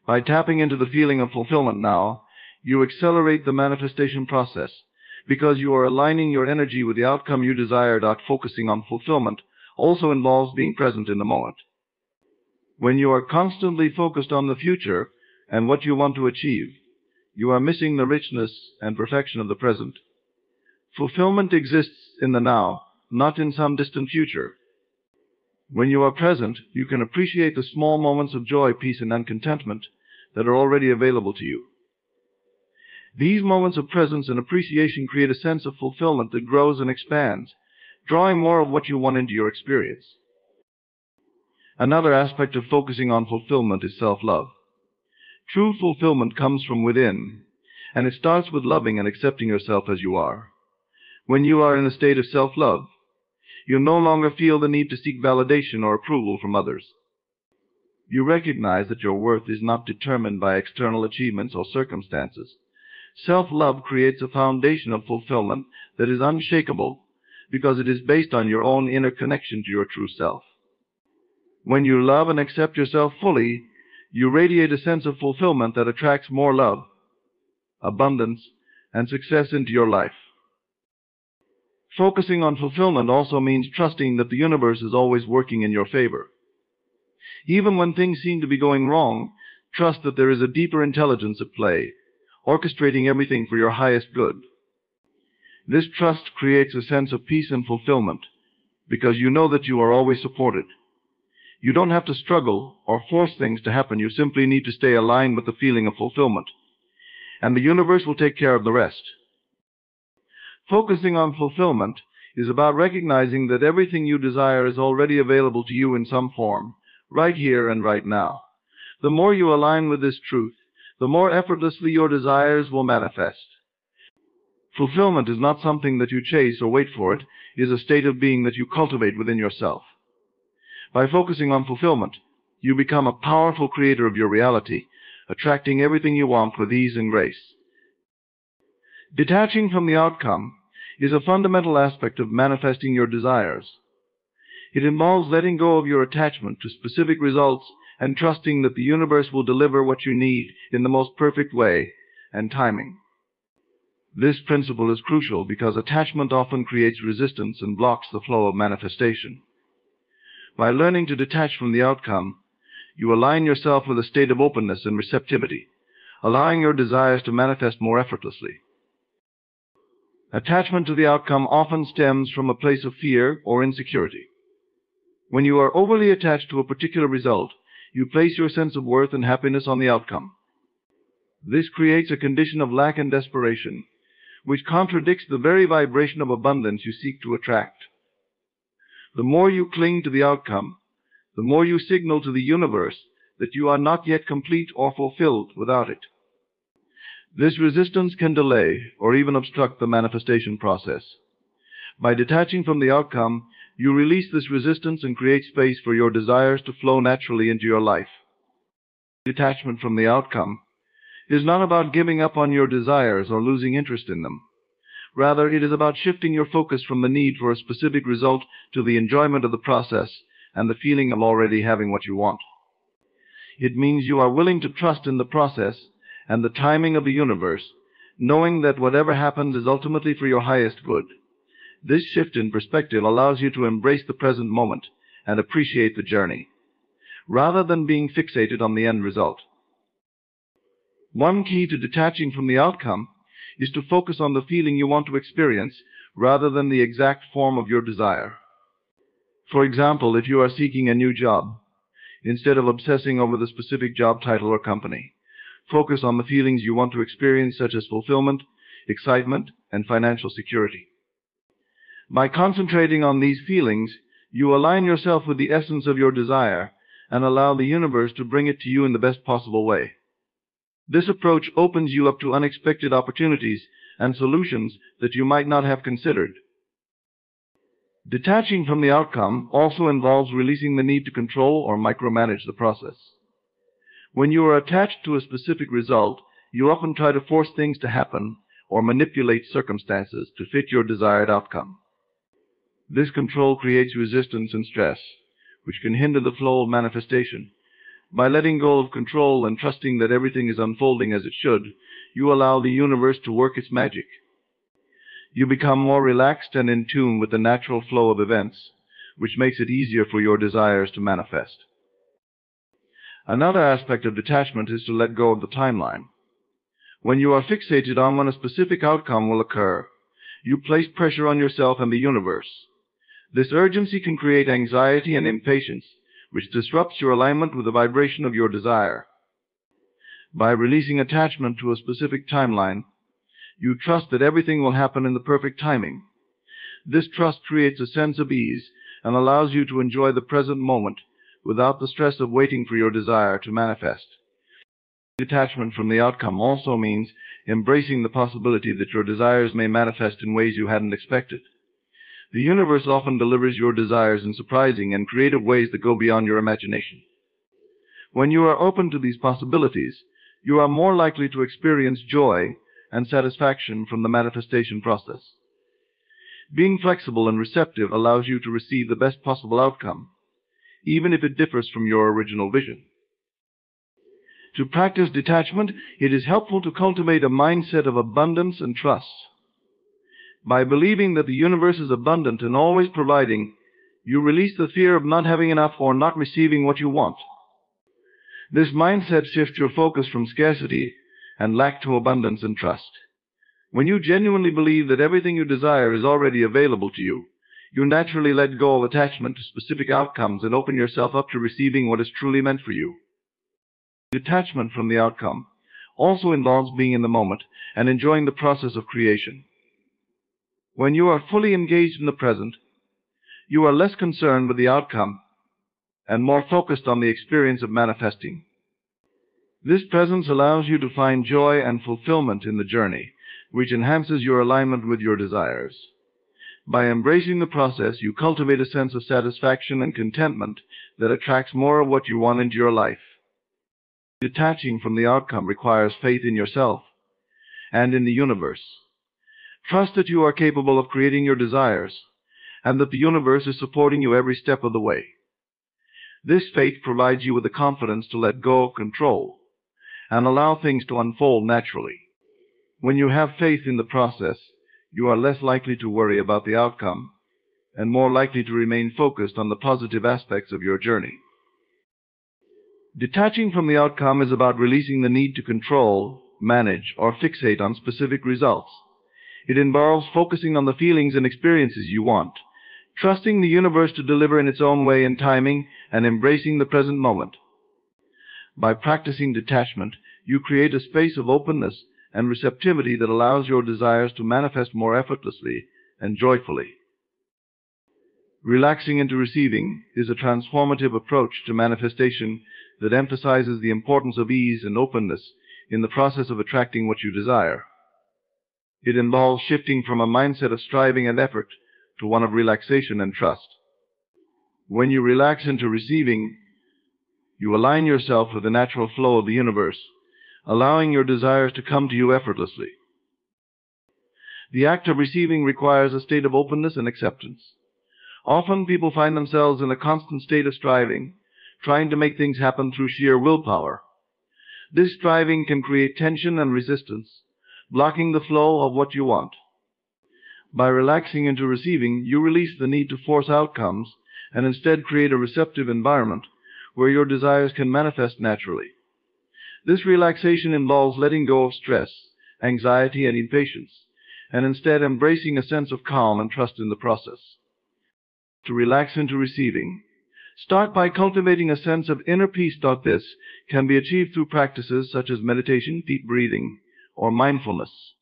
By tapping into the feeling of fulfillment now, you accelerate the manifestation process, because you are aligning your energy with the outcome you desire. Focusing on fulfillment also involves being present in the moment. When you are constantly focused on the future and what you want to achieve, you are missing the richness and perfection of the present. Fulfillment exists in the now, not in some distant future. When you are present, you can appreciate the small moments of joy, peace, and contentment that are already available to you. These moments of presence and appreciation create a sense of fulfillment that grows and expands, drawing more of what you want into your experience. Another aspect of focusing on fulfillment is self-love. True fulfillment comes from within, and it starts with loving and accepting yourself as you are. When you are in a state of self-love, you no longer feel the need to seek validation or approval from others. You recognize that your worth is not determined by external achievements or circumstances. Self-love creates a foundation of fulfillment that is unshakable because it is based on your own inner connection to your true self. When you love and accept yourself fully, you radiate a sense of fulfillment that attracts more love, abundance, and success into your life. Focusing on fulfillment also means trusting that the universe is always working in your favor. Even when things seem to be going wrong, trust that there is a deeper intelligence at play, orchestrating everything for your highest good. This trust creates a sense of peace and fulfillment, because you know that you are always supported. You don't have to struggle or force things to happen. You simply need to stay aligned with the feeling of fulfillment, and the universe will take care of the rest. Focusing on fulfillment is about recognizing that everything you desire is already available to you in some form, right here and right now. The more you align with this truth, the more effortlessly your desires will manifest. Fulfillment is not something that you chase or wait for. It is a state of being that you cultivate within yourself. By focusing on fulfillment, you become a powerful creator of your reality, attracting everything you want with ease and grace. Detaching from the outcome is a fundamental aspect of manifesting your desires. It involves letting go of your attachment to specific results and trusting that the universe will deliver what you need in the most perfect way and timing. This principle is crucial because attachment often creates resistance and blocks the flow of manifestation. By learning to detach from the outcome, you align yourself with a state of openness and receptivity, allowing your desires to manifest more effortlessly. Attachment to the outcome often stems from a place of fear or insecurity. When you are overly attached to a particular result, you place your sense of worth and happiness on the outcome. This creates a condition of lack and desperation, which contradicts the very vibration of abundance you seek to attract. The more you cling to the outcome, the more you signal to the universe that you are not yet complete or fulfilled without it. This resistance can delay or even obstruct the manifestation process. By detaching from the outcome, you release this resistance and create space for your desires to flow naturally into your life. Detachment from the outcome is not about giving up on your desires or losing interest in them. Rather, it is about shifting your focus from the need for a specific result to the enjoyment of the process and the feeling of already having what you want. It means you are willing to trust in the process and the timing of the universe, knowing that whatever happens is ultimately for your highest good. This shift in perspective allows you to embrace the present moment and appreciate the journey, rather than being fixated on the end result. One key to detaching from the outcome is to focus on the feeling you want to experience rather than the exact form of your desire. For example, if you are seeking a new job, instead of obsessing over the specific job title or company, focus on the feelings you want to experience, such as fulfillment, excitement, and financial security. By concentrating on these feelings, you align yourself with the essence of your desire and allow the universe to bring it to you in the best possible way. This approach opens you up to unexpected opportunities and solutions that you might not have considered. Detaching from the outcome also involves releasing the need to control or micromanage the process. When you are attached to a specific result, you often try to force things to happen or manipulate circumstances to fit your desired outcome. This control creates resistance and stress, which can hinder the flow of manifestation. By letting go of control and trusting that everything is unfolding as it should, you allow the universe to work its magic. You become more relaxed and in tune with the natural flow of events, which makes it easier for your desires to manifest. Another aspect of detachment is to let go of the timeline. When you are fixated on when a specific outcome will occur, you place pressure on yourself and the universe. This urgency can create anxiety and impatience, which disrupts your alignment with the vibration of your desire. By releasing attachment to a specific timeline, you trust that everything will happen in the perfect timing. This trust creates a sense of ease and allows you to enjoy the present moment without the stress of waiting for your desire to manifest. Detachment from the outcome also means embracing the possibility that your desires may manifest in ways you hadn't expected. The universe often delivers your desires in surprising and creative ways that go beyond your imagination. When you are open to these possibilities, you are more likely to experience joy and satisfaction from the manifestation process. Being flexible and receptive allows you to receive the best possible outcome, even if it differs from your original vision. To practice detachment, it is helpful to cultivate a mindset of abundance and trust. By believing that the universe is abundant and always providing, you release the fear of not having enough or not receiving what you want. This mindset shifts your focus from scarcity and lack to abundance and trust. When you genuinely believe that everything you desire is already available to you, you naturally let go of attachment to specific outcomes and open yourself up to receiving what is truly meant for you. Detachment from the outcome also involves being in the moment and enjoying the process of creation. When you are fully engaged in the present, you are less concerned with the outcome and more focused on the experience of manifesting. This presence allows you to find joy and fulfillment in the journey, which enhances your alignment with your desires. By embracing the process, you cultivate a sense of satisfaction and contentment that attracts more of what you want into your life. Detaching from the outcome requires faith in yourself and in the universe. Trust that you are capable of creating your desires and that the universe is supporting you every step of the way. This faith provides you with the confidence to let go of control and allow things to unfold naturally. When you have faith in the process, you are less likely to worry about the outcome and more likely to remain focused on the positive aspects of your journey. Detaching from the outcome is about releasing the need to control, manage, or fixate on specific results. It involves focusing on the feelings and experiences you want, trusting the universe to deliver in its own way and timing, and embracing the present moment. By practicing detachment, you create a space of openness and receptivity that allows your desires to manifest more effortlessly and joyfully. Relaxing into receiving is a transformative approach to manifestation that emphasizes the importance of ease and openness in the process of attracting what you desire. It involves shifting from a mindset of striving and effort to one of relaxation and trust. When you relax into receiving, you align yourself with the natural flow of the universe, allowing your desires to come to you effortlessly. The act of receiving requires a state of openness and acceptance. Often people find themselves in a constant state of striving, trying to make things happen through sheer willpower. This striving can create tension and resistance, blocking the flow of what you want. By relaxing into receiving, you release the need to force outcomes and instead create a receptive environment where your desires can manifest naturally. This relaxation involves letting go of stress, anxiety, and impatience, and instead embracing a sense of calm and trust in the process. To relax into receiving, start by cultivating a sense of inner peace. This can be achieved through practices such as meditation, deep breathing, or mindfulness.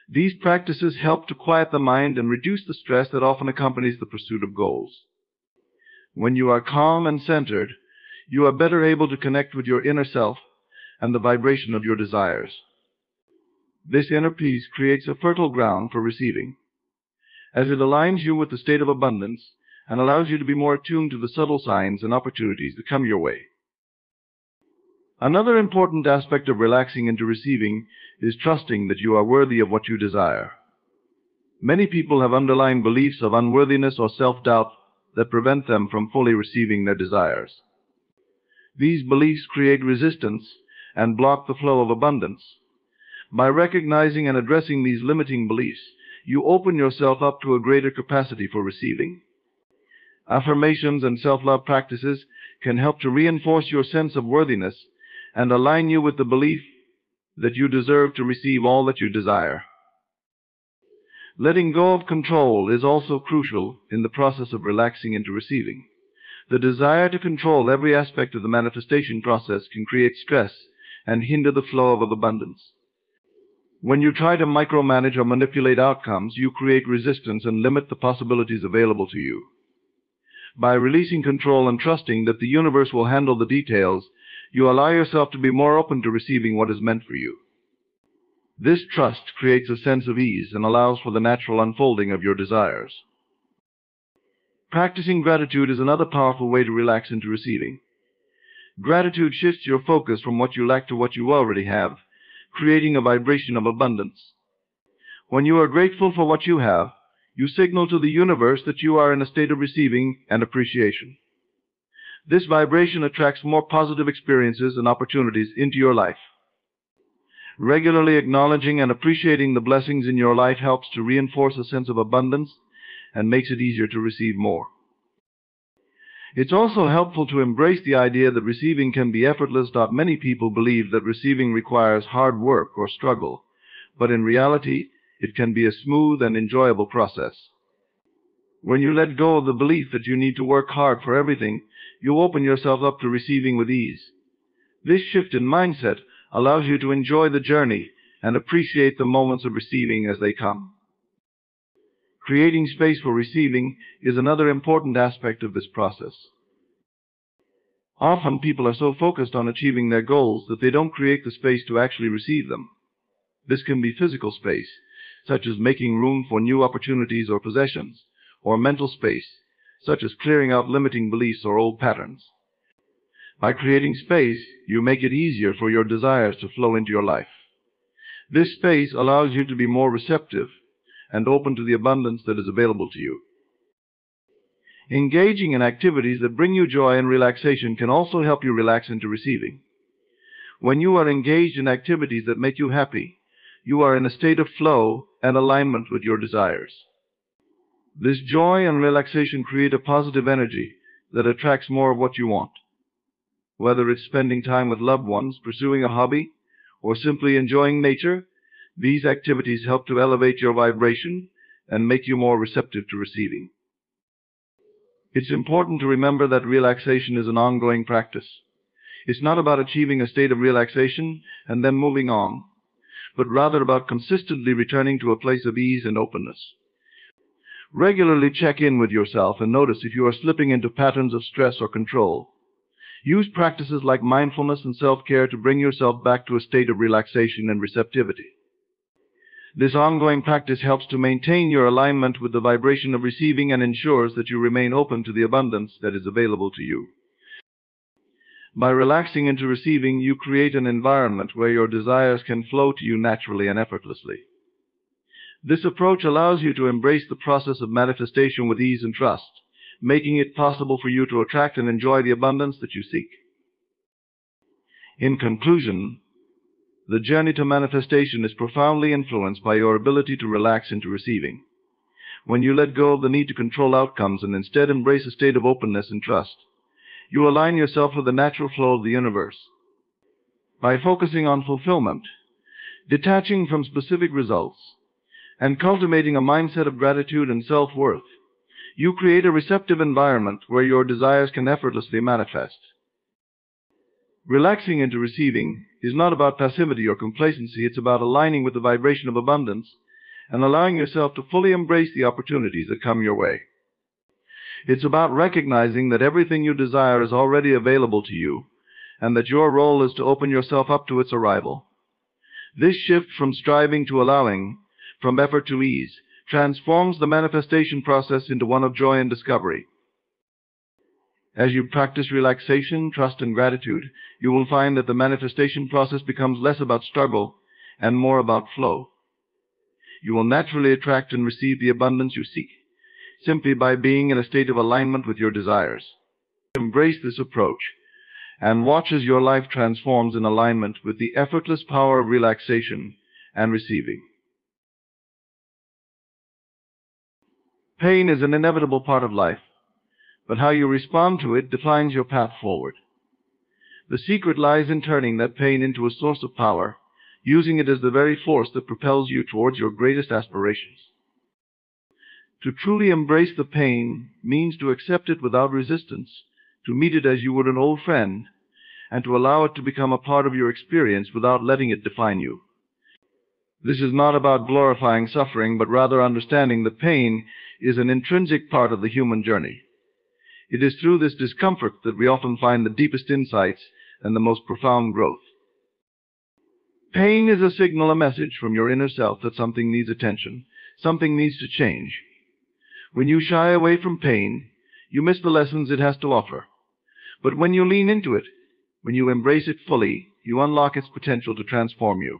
These practices help to quiet the mind and reduce the stress that often accompanies the pursuit of goals. When you are calm and centered, you are better able to connect with your inner self and the vibration of your desires. This inner peace creates a fertile ground for receiving, as it aligns you with the state of abundance and allows you to be more attuned to the subtle signs and opportunities that come your way. Another important aspect of relaxing into receiving is trusting that you are worthy of what you desire. Many people have underlying beliefs of unworthiness or self-doubt that prevent them from fully receiving their desires. These beliefs create resistance and block the flow of abundance. By recognizing and addressing these limiting beliefs, you open yourself up to a greater capacity for receiving. Affirmations and self-love practices can help to reinforce your sense of worthiness and align you with the belief that you deserve to receive all that you desire. Letting go of control is also crucial in the process of relaxing into receiving. The desire to control every aspect of the manifestation process can create stress and hinder the flow of abundance. When you try to micromanage or manipulate outcomes, you create resistance and limit the possibilities available to you. By releasing control and trusting that the universe will handle the details, you allow yourself to be more open to receiving what is meant for you. This trust creates a sense of ease and allows for the natural unfolding of your desires. Practicing gratitude is another powerful way to relax into receiving. Gratitude shifts your focus from what you lack to what you already have, creating a vibration of abundance. When you are grateful for what you have, you signal to the universe that you are in a state of receiving and appreciation. This vibration attracts more positive experiences and opportunities into your life. Regularly acknowledging and appreciating the blessings in your life helps to reinforce a sense of abundance and makes it easier to receive more. It's also helpful to embrace the idea that receiving can be effortless. Many people believe that receiving requires hard work or struggle, but in reality, it can be a smooth and enjoyable process. When you let go of the belief that you need to work hard for everything, you open yourself up to receiving with ease. This shift in mindset allows you to enjoy the journey and appreciate the moments of receiving as they come. Creating space for receiving is another important aspect of this process. Often people are so focused on achieving their goals that they don't create the space to actually receive them. This can be physical space, such as making room for new opportunities or possessions, or mental space, such as clearing out limiting beliefs or old patterns. By creating space, you make it easier for your desires to flow into your life. This space allows you to be more receptive and open to the abundance that is available to you. Engaging in activities that bring you joy and relaxation can also help you relax into receiving. When you are engaged in activities that make you happy, you are in a state of flow and alignment with your desires. This joy and relaxation create a positive energy that attracts more of what you want. Whether it's spending time with loved ones, pursuing a hobby, or simply enjoying nature, these activities help to elevate your vibration and make you more receptive to receiving. It's important to remember that relaxation is an ongoing practice. It's not about achieving a state of relaxation and then moving on, but rather about consistently returning to a place of ease and openness. Regularly check in with yourself and notice if you are slipping into patterns of stress or control. Use practices like mindfulness and self-care to bring yourself back to a state of relaxation and receptivity. This ongoing practice helps to maintain your alignment with the vibration of receiving and ensures that you remain open to the abundance that is available to you. By relaxing into receiving, you create an environment where your desires can flow to you naturally and effortlessly. This approach allows you to embrace the process of manifestation with ease and trust, making it possible for you to attract and enjoy the abundance that you seek. In conclusion, the journey to manifestation is profoundly influenced by your ability to relax into receiving. When you let go of the need to control outcomes and instead embrace a state of openness and trust, you align yourself with the natural flow of the universe. By focusing on fulfillment, detaching from specific results, and cultivating a mindset of gratitude and self-worth, you create a receptive environment where your desires can effortlessly manifest. Relaxing into receiving is not about passivity or complacency. It's about aligning with the vibration of abundance and allowing yourself to fully embrace the opportunities that come your way. It's about recognizing that everything you desire is already available to you and that your role is to open yourself up to its arrival. This shift from striving to allowing, from effort to ease, transforms the manifestation process into one of joy and discovery. As you practice relaxation, trust, and gratitude, you will find that the manifestation process becomes less about struggle and more about flow. You will naturally attract and receive the abundance you seek, simply by being in a state of alignment with your desires. Embrace this approach and watch as your life transforms in alignment with the effortless power of relaxation and receiving. Pain is an inevitable part of life, but how you respond to it defines your path forward. The secret lies in turning that pain into a source of power, using it as the very force that propels you towards your greatest aspirations. To truly embrace the pain means to accept it without resistance, to meet it as you would an old friend, and to allow it to become a part of your experience without letting it define you. This is not about glorifying suffering, but rather understanding that pain is an intrinsic part of the human journey. It is through this discomfort that we often find the deepest insights and the most profound growth. Pain is a signal, a message from your inner self that something needs attention, something needs to change. When you shy away from pain, you miss the lessons it has to offer. But when you lean into it, when you embrace it fully, you unlock its potential to transform you.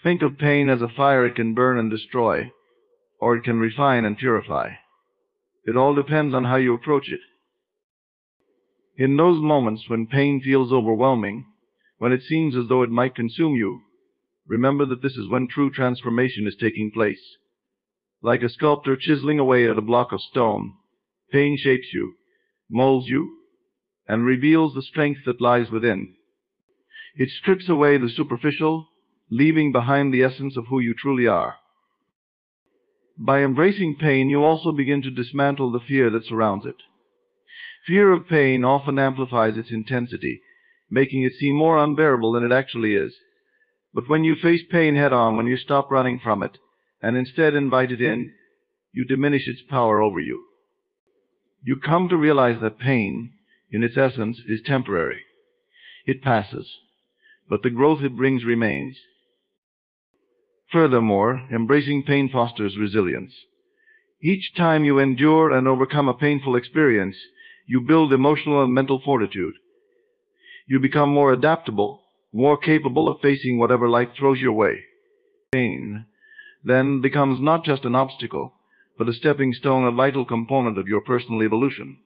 Think of pain as a fire. It can burn and destroy, or it can refine and purify. It all depends on how you approach it. In those moments when pain feels overwhelming, when it seems as though it might consume you, remember that this is when true transformation is taking place. Like a sculptor chiseling away at a block of stone, pain shapes you, molds you, and reveals the strength that lies within. It strips away the superficial, leaving behind the essence of who you truly are. By embracing pain, you also begin to dismantle the fear that surrounds it. Fear of pain often amplifies its intensity, making it seem more unbearable than it actually is. But when you face pain head-on, when you stop running from it, and instead invite it in, you diminish its power over you. You come to realize that pain, in its essence, is temporary. It passes, but the growth it brings remains. Furthermore, embracing pain fosters resilience. Each time you endure and overcome a painful experience, you build emotional and mental fortitude. You become more adaptable, more capable of facing whatever life throws your way. Pain then becomes not just an obstacle, but a stepping stone, a vital component of your personal evolution.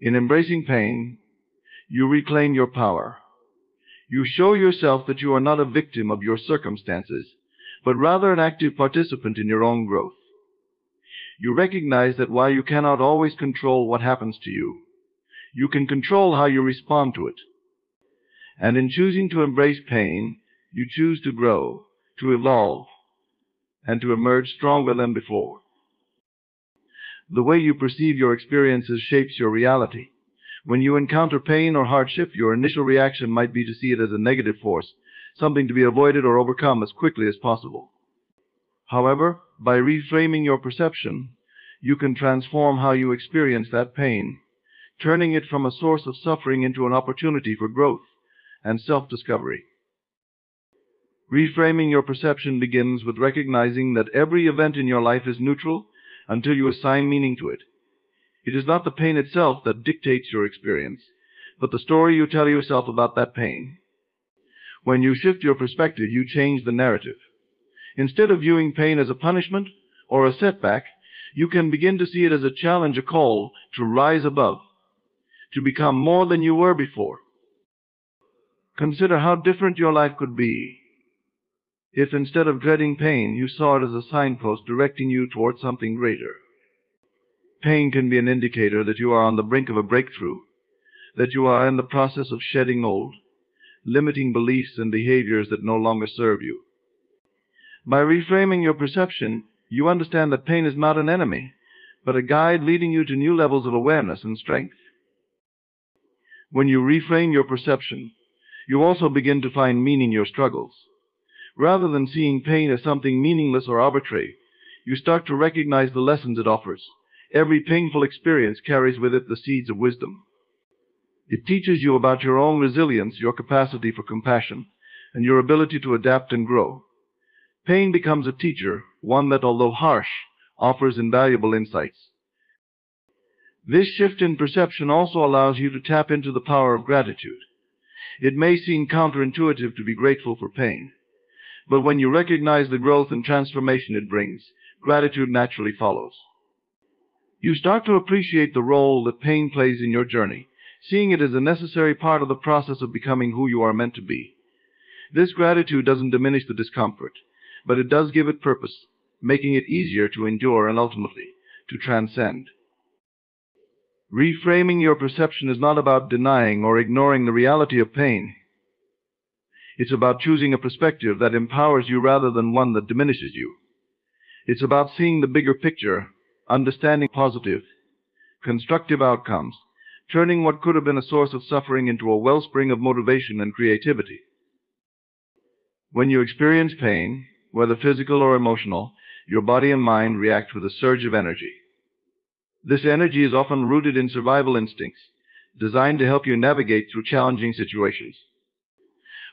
In embracing pain, you reclaim your power. You show yourself that you are not a victim of your circumstances, but rather an active participant in your own growth. You recognize that while you cannot always control what happens to you, you can control how you respond to it. And in choosing to embrace pain, you choose to grow, to evolve, and to emerge stronger than before. The way you perceive your experiences shapes your reality. When you encounter pain or hardship, your initial reaction might be to see it as a negative force, something to be avoided or overcome as quickly as possible. However, by reframing your perception, you can transform how you experience that pain, turning it from a source of suffering into an opportunity for growth and self-discovery. Reframing your perception begins with recognizing that every event in your life is neutral until you assign meaning to it. It is not the pain itself that dictates your experience, but the story you tell yourself about that pain. When you shift your perspective, you change the narrative. Instead of viewing pain as a punishment or a setback, you can begin to see it as a challenge, a call to rise above, to become more than you were before. Consider how different your life could be if, instead of dreading pain, you saw it as a signpost directing you towards something greater. Pain can be an indicator that you are on the brink of a breakthrough, that you are in the process of shedding old, limiting beliefs and behaviors that no longer serve you. By reframing your perception, you understand that pain is not an enemy, but a guide leading you to new levels of awareness and strength. When you reframe your perception, you also begin to find meaning in your struggles. Rather than seeing pain as something meaningless or arbitrary, you start to recognize the lessons it offers. Every painful experience carries with it the seeds of wisdom. It teaches you about your own resilience, your capacity for compassion, and your ability to adapt and grow. Pain becomes a teacher, one that, although harsh, offers invaluable insights. This shift in perception also allows you to tap into the power of gratitude. It may seem counterintuitive to be grateful for pain, but when you recognize the growth and transformation it brings, gratitude naturally follows. You start to appreciate the role that pain plays in your journey, seeing it as a necessary part of the process of becoming who you are meant to be. This gratitude doesn't diminish the discomfort, but it does give it purpose, making it easier to endure and ultimately to transcend. Reframing your perception is not about denying or ignoring the reality of pain. It's about choosing a perspective that empowers you rather than one that diminishes you. It's about seeing the bigger picture, understanding positive, constructive outcomes, turning what could have been a source of suffering into a wellspring of motivation and creativity. When you experience pain, whether physical or emotional, your body and mind react with a surge of energy. This energy is often rooted in survival instincts, designed to help you navigate through challenging situations.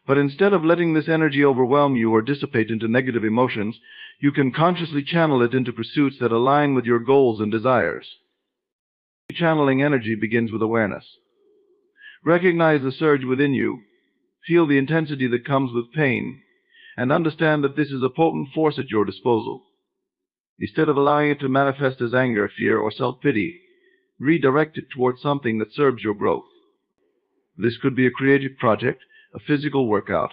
But instead of letting this energy overwhelm you or dissipate into negative emotions, you can consciously channel it into pursuits that align with your goals and desires. Channeling energy begins with awareness. Recognize the surge within you, feel the intensity that comes with pain, and understand that this is a potent force at your disposal. Instead of allowing it to manifest as anger, fear, or self-pity, redirect it towards something that serves your growth. This could be a creative project, a physical workout,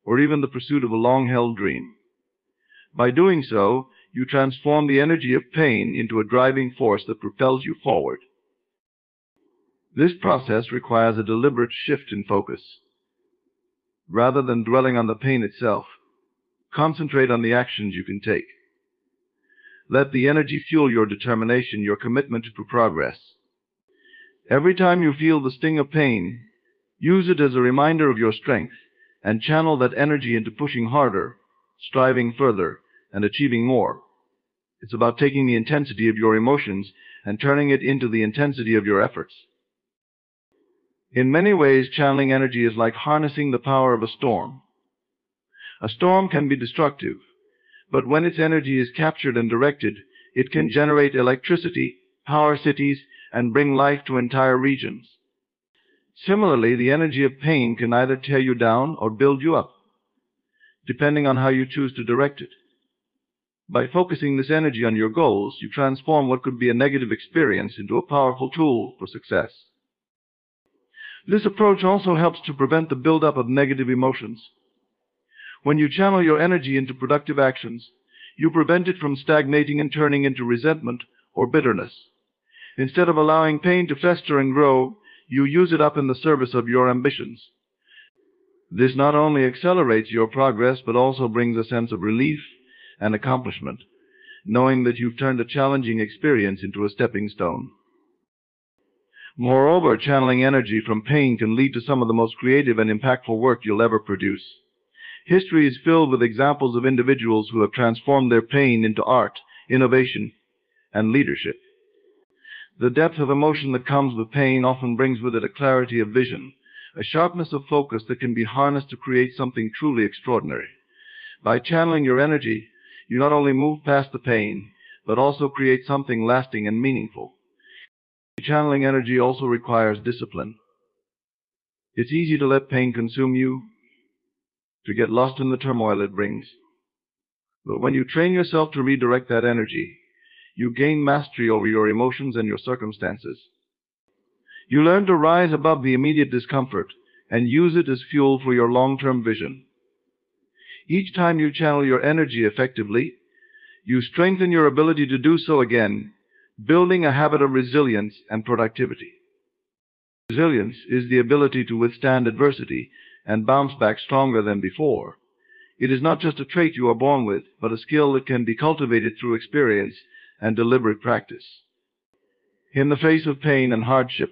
or even the pursuit of a long-held dream. By doing so, you transform the energy of pain into a driving force that propels you forward. This process requires a deliberate shift in focus. Rather than dwelling on the pain itself, concentrate on the actions you can take. Let the energy fuel your determination, your commitment to progress. Every time you feel the sting of pain, use it as a reminder of your strength and channel that energy into pushing harder, striving further, and achieving more. It's about taking the intensity of your emotions and turning it into the intensity of your efforts. In many ways, channeling energy is like harnessing the power of a storm. A storm can be destructive, but when its energy is captured and directed, it can generate electricity, power cities, and bring life to entire regions. Similarly, the energy of pain can either tear you down or build you up, depending on how you choose to direct it. By focusing this energy on your goals, you transform what could be a negative experience into a powerful tool for success. This approach also helps to prevent the buildup of negative emotions. When you channel your energy into productive actions, you prevent it from stagnating and turning into resentment or bitterness. Instead of allowing pain to fester and grow, you use it up in the service of your ambitions. This not only accelerates your progress, but also brings a sense of relief and accomplishment, knowing that you've turned a challenging experience into a stepping stone. Moreover, channeling energy from pain can lead to some of the most creative and impactful work you'll ever produce. History is filled with examples of individuals who have transformed their pain into art, innovation, and leadership. The depth of emotion that comes with pain often brings with it a clarity of vision, a sharpness of focus that can be harnessed to create something truly extraordinary. By channeling your energy, you not only move past the pain, but also create something lasting and meaningful. Channeling energy also requires discipline. It's easy to let pain consume you, to get lost in the turmoil it brings. But when you train yourself to redirect that energy, you gain mastery over your emotions and your circumstances. You learn to rise above the immediate discomfort and use it as fuel for your long-term vision. Each time you channel your energy effectively, you strengthen your ability to do so again, building a habit of resilience and productivity. Resilience is the ability to withstand adversity and bounce back stronger than before. It is not just a trait you are born with, but a skill that can be cultivated through experience and deliberate practice. In the face of pain and hardship,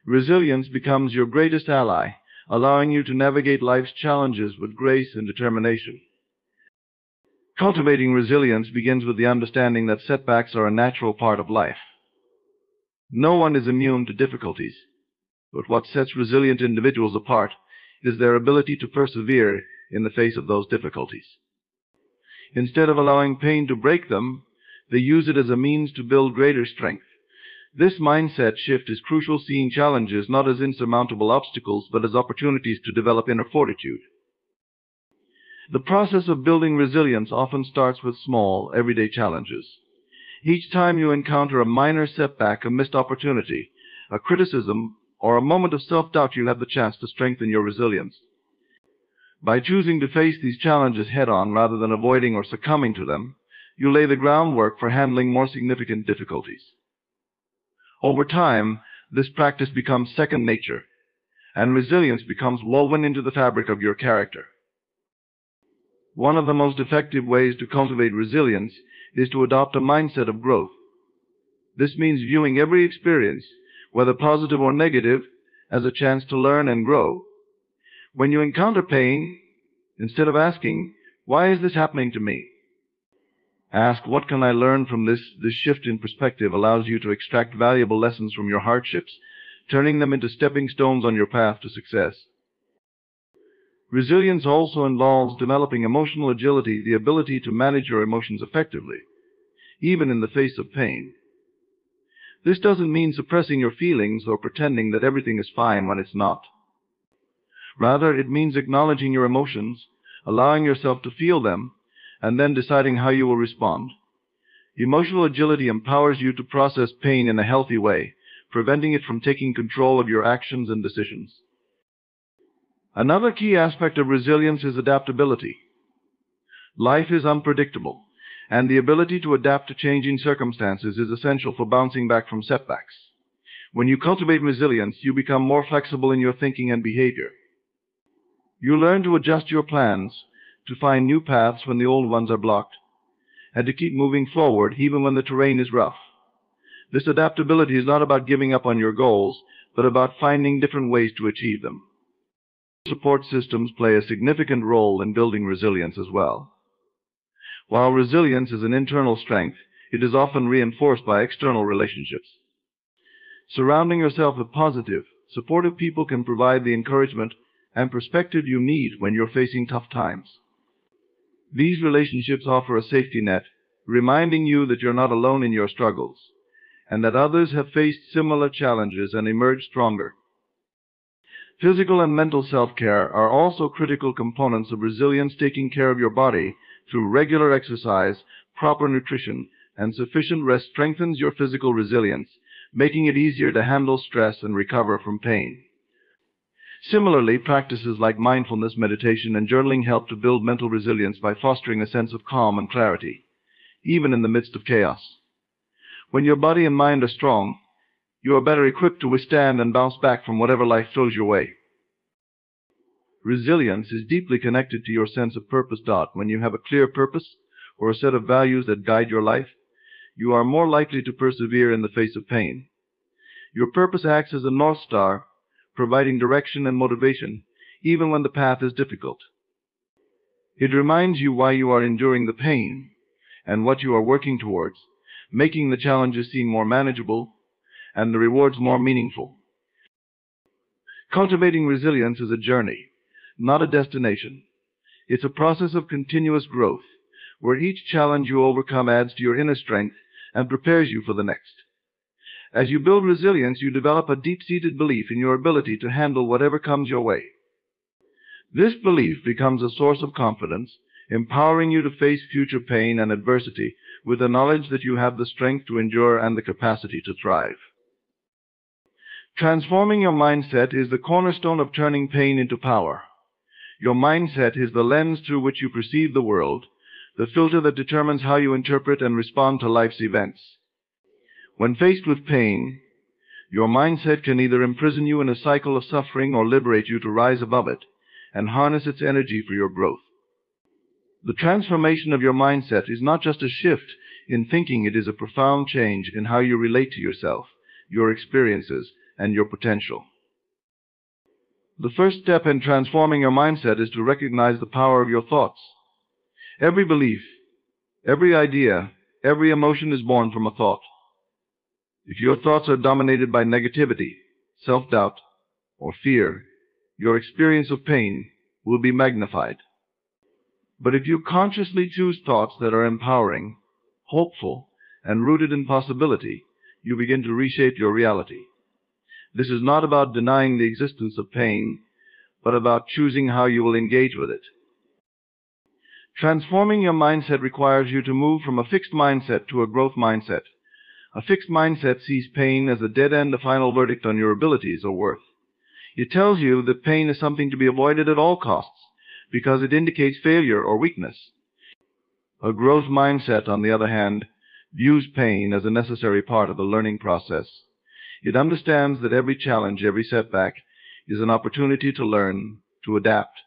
resilience becomes your greatest ally, allowing you to navigate life's challenges with grace and determination. Cultivating resilience begins with the understanding that setbacks are a natural part of life. No one is immune to difficulties, but what sets resilient individuals apart is their ability to persevere in the face of those difficulties. Instead of allowing pain to break them, they use it as a means to build greater strength. This mindset shift is crucial, seeing challenges not as insurmountable obstacles, but as opportunities to develop inner fortitude. The process of building resilience often starts with small, everyday challenges. Each time you encounter a minor setback, a missed opportunity, a criticism, or a moment of self-doubt, you'll have the chance to strengthen your resilience. By choosing to face these challenges head-on rather than avoiding or succumbing to them, you lay the groundwork for handling more significant difficulties. Over time, this practice becomes second nature, and resilience becomes woven into the fabric of your character. One of the most effective ways to cultivate resilience is to adopt a mindset of growth. This means viewing every experience, whether positive or negative, as a chance to learn and grow. When you encounter pain, instead of asking, "Why is this happening to me?" ask, "What can I learn from this?" This shift in perspective allows you to extract valuable lessons from your hardships, turning them into stepping stones on your path to success. Resilience also involves developing emotional agility, the ability to manage your emotions effectively, even in the face of pain. This doesn't mean suppressing your feelings or pretending that everything is fine when it's not. Rather, it means acknowledging your emotions, allowing yourself to feel them, and then deciding how you will respond. Emotional agility empowers you to process pain in a healthy way, preventing it from taking control of your actions and decisions. Another key aspect of resilience is adaptability. Life is unpredictable, and the ability to adapt to changing circumstances is essential for bouncing back from setbacks. When you cultivate resilience, you become more flexible in your thinking and behavior. You learn to adjust your plans, to find new paths when the old ones are blocked, and to keep moving forward even when the terrain is rough. This adaptability is not about giving up on your goals, but about finding different ways to achieve them. Support systems play a significant role in building resilience as well. While resilience is an internal strength, it is often reinforced by external relationships. Surrounding yourself with positive, supportive people can provide the encouragement and perspective you need when you're facing tough times. These relationships offer a safety net, reminding you that you're not alone in your struggles, and that others have faced similar challenges and emerged stronger. Physical and mental self-care are also critical components of resilience. Taking care of your body through regular exercise, proper nutrition, and sufficient rest strengthens your physical resilience, making it easier to handle stress and recover from pain. Similarly, practices like mindfulness, meditation, and journaling help to build mental resilience by fostering a sense of calm and clarity, even in the midst of chaos. When your body and mind are strong, you are better equipped to withstand and bounce back from whatever life throws your way. Resilience is deeply connected to your sense of purpose. When you have a clear purpose or a set of values that guide your life, you are more likely to persevere in the face of pain. Your purpose acts as a North Star, providing direction and motivation, even when the path is difficult. It reminds you why you are enduring the pain and what you are working towards, making the challenges seem more manageable and the rewards more meaningful. Cultivating resilience is a journey, not a destination. It's a process of continuous growth, where each challenge you overcome adds to your inner strength and prepares you for the next. As you build resilience, you develop a deep-seated belief in your ability to handle whatever comes your way. This belief becomes a source of confidence, empowering you to face future pain and adversity with the knowledge that you have the strength to endure and the capacity to thrive. Transforming your mindset is the cornerstone of turning pain into power. Your mindset is the lens through which you perceive the world, the filter that determines how you interpret and respond to life's events. When faced with pain, your mindset can either imprison you in a cycle of suffering or liberate you to rise above it and harness its energy for your growth. The transformation of your mindset is not just a shift in thinking, it is a profound change in how you relate to yourself, your experiences, and your potential. The first step in transforming your mindset is to recognize the power of your thoughts. Every belief, every idea, every emotion is born from a thought. If your thoughts are dominated by negativity, self-doubt, or fear, your experience of pain will be magnified. But if you consciously choose thoughts that are empowering, hopeful, and rooted in possibility, you begin to reshape your reality. This is not about denying the existence of pain, but about choosing how you will engage with it. Transforming your mindset requires you to move from a fixed mindset to a growth mindset. A fixed mindset sees pain as a dead end, a final verdict on your abilities or worth. It tells you that pain is something to be avoided at all costs because it indicates failure or weakness. A growth mindset, on the other hand, views pain as a necessary part of the learning process. It understands that every challenge, every setback, is an opportunity to learn, to adapt,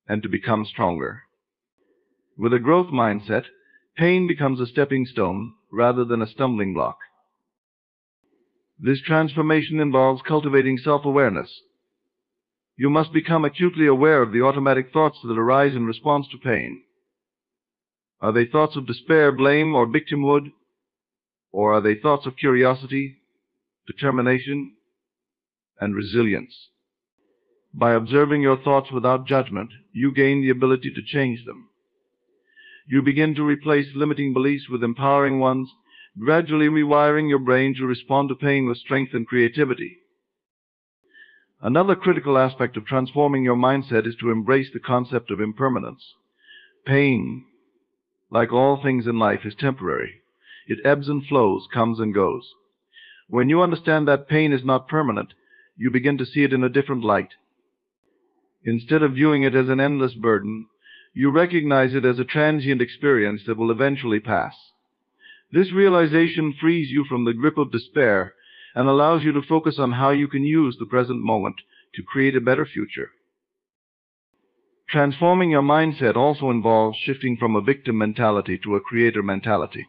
and to become stronger. With a growth mindset, pain becomes a stepping stone rather than a stumbling block. This transformation involves cultivating self-awareness. You must become acutely aware of the automatic thoughts that arise in response to pain. Are they thoughts of despair, blame, or victimhood? Or are they thoughts of curiosity, determination, and resilience? By observing your thoughts without judgment, you gain the ability to change them. You begin to replace limiting beliefs with empowering ones, gradually rewiring your brain to respond to pain with strength and creativity. Another critical aspect of transforming your mindset is to embrace the concept of impermanence. Pain, like all things in life, is temporary. It ebbs and flows, comes and goes. When you understand that pain is not permanent, you begin to see it in a different light. Instead of viewing it as an endless burden, you recognize it as a transient experience that will eventually pass. This realization frees you from the grip of despair and allows you to focus on how you can use the present moment to create a better future. Transforming your mindset also involves shifting from a victim mentality to a creator mentality.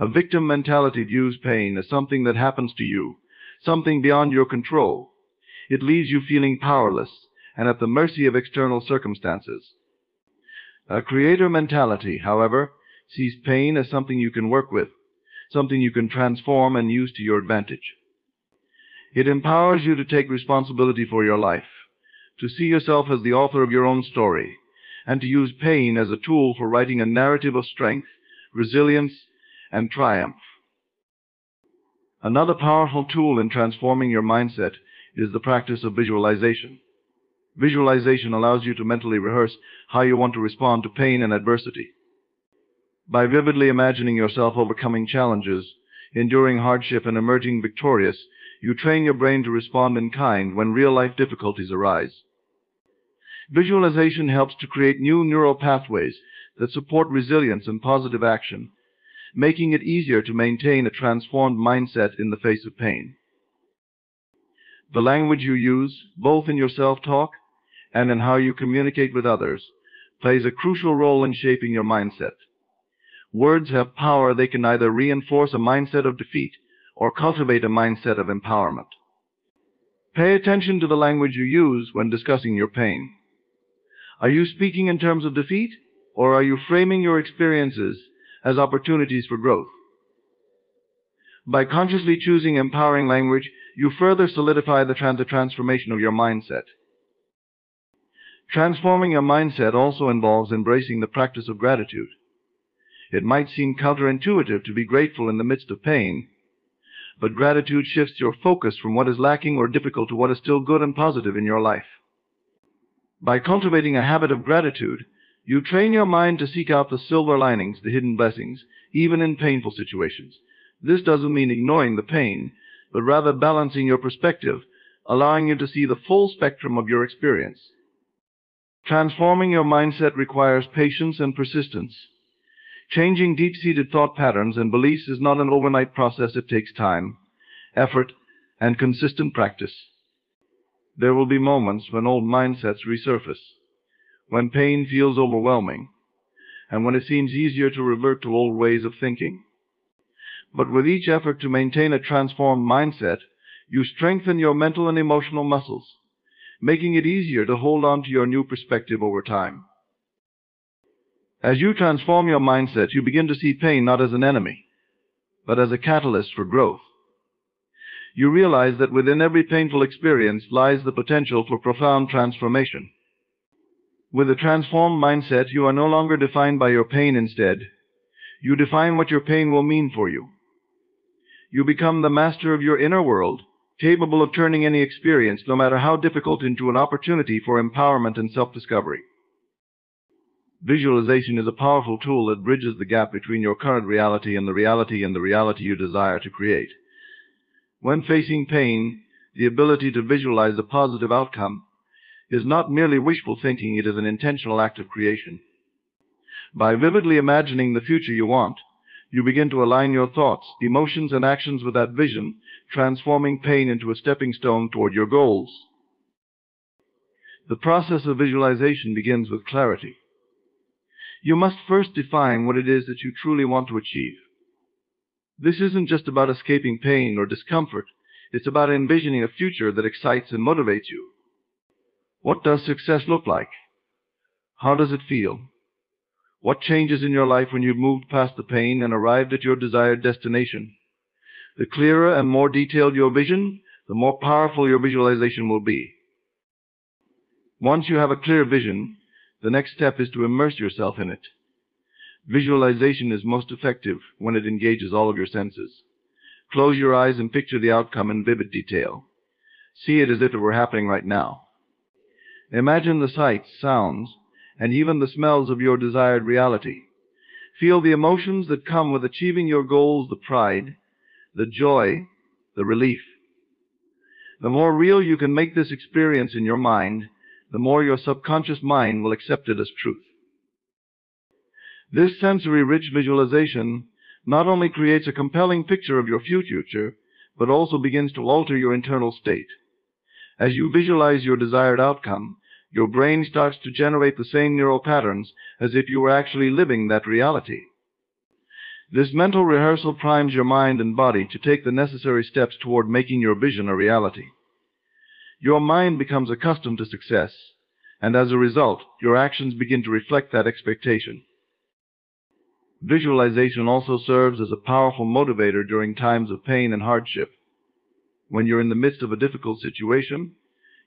A victim mentality views pain as something that happens to you, something beyond your control. It leaves you feeling powerless and at the mercy of external circumstances. A creator mentality, however, sees pain as something you can work with, something you can transform and use to your advantage. It empowers you to take responsibility for your life, to see yourself as the author of your own story, and to use pain as a tool for writing a narrative of strength, resilience, and triumph. Another powerful tool in transforming your mindset is the practice of visualization. Visualization allows you to mentally rehearse how you want to respond to pain and adversity. By vividly imagining yourself overcoming challenges, enduring hardship, and emerging victorious, you train your brain to respond in kind when real-life difficulties arise. Visualization helps to create new neural pathways that support resilience and positive action, making it easier to maintain a transformed mindset in the face of pain. The language you use, both in your self-talk and in how you communicate with others, plays a crucial role in shaping your mindset. Words have power. They can either reinforce a mindset of defeat or cultivate a mindset of empowerment. Pay attention to the language you use when discussing your pain. Are you speaking in terms of defeat, or are you framing your experiences as opportunities for growth? By consciously choosing empowering language, you further solidify the transformation of your mindset. Transforming your mindset also involves embracing the practice of gratitude. It might seem counterintuitive to be grateful in the midst of pain, but gratitude shifts your focus from what is lacking or difficult to what is still good and positive in your life. By cultivating a habit of gratitude, you train your mind to seek out the silver linings, the hidden blessings, even in painful situations. This doesn't mean ignoring the pain, but rather balancing your perspective, allowing you to see the full spectrum of your experience. Transforming your mindset requires patience and persistence. Changing deep-seated thought patterns and beliefs is not an overnight process. It takes time, effort, and consistent practice. There will be moments when old mindsets resurface, when pain feels overwhelming, and when it seems easier to revert to old ways of thinking. But with each effort to maintain a transformed mindset, you strengthen your mental and emotional muscles, making it easier to hold on to your new perspective over time. As you transform your mindset, you begin to see pain not as an enemy, but as a catalyst for growth. You realize that within every painful experience lies the potential for profound transformation. With a transformed mindset, you are no longer defined by your pain. Instead, you define what your pain will mean for you. You become the master of your inner world, capable of turning any experience, no matter how difficult, into an opportunity for empowerment and self-discovery. Visualization is a powerful tool that bridges the gap between your current reality and the reality you desire to create. When facing pain, the ability to visualize a positive outcome is not merely wishful thinking, it is an intentional act of creation. By vividly imagining the future you want, you begin to align your thoughts, emotions, and actions with that vision, transforming pain into a stepping stone toward your goals. The process of visualization begins with clarity. You must first define what it is that you truly want to achieve. This isn't just about escaping pain or discomfort. It's about envisioning a future that excites and motivates you. What does success look like? How does it feel? What changes in your life when you've moved past the pain and arrived at your desired destination? The clearer and more detailed your vision, the more powerful your visualization will be. Once you have a clear vision, the next step is to immerse yourself in it. Visualization is most effective when it engages all of your senses. Close your eyes and picture the outcome in vivid detail. See it as if it were happening right now. Imagine the sights, sounds, and even the smells of your desired reality. Feel the emotions that come with achieving your goals, the pride, the joy, the relief. The more real you can make this experience in your mind, the more your subconscious mind will accept it as truth. This sensory-rich visualization not only creates a compelling picture of your future, but also begins to alter your internal state. As you visualize your desired outcome, your brain starts to generate the same neural patterns as if you were actually living that reality. This mental rehearsal primes your mind and body to take the necessary steps toward making your vision a reality. Your mind becomes accustomed to success, and as a result, your actions begin to reflect that expectation. Visualization also serves as a powerful motivator during times of pain and hardship. When you're in the midst of a difficult situation,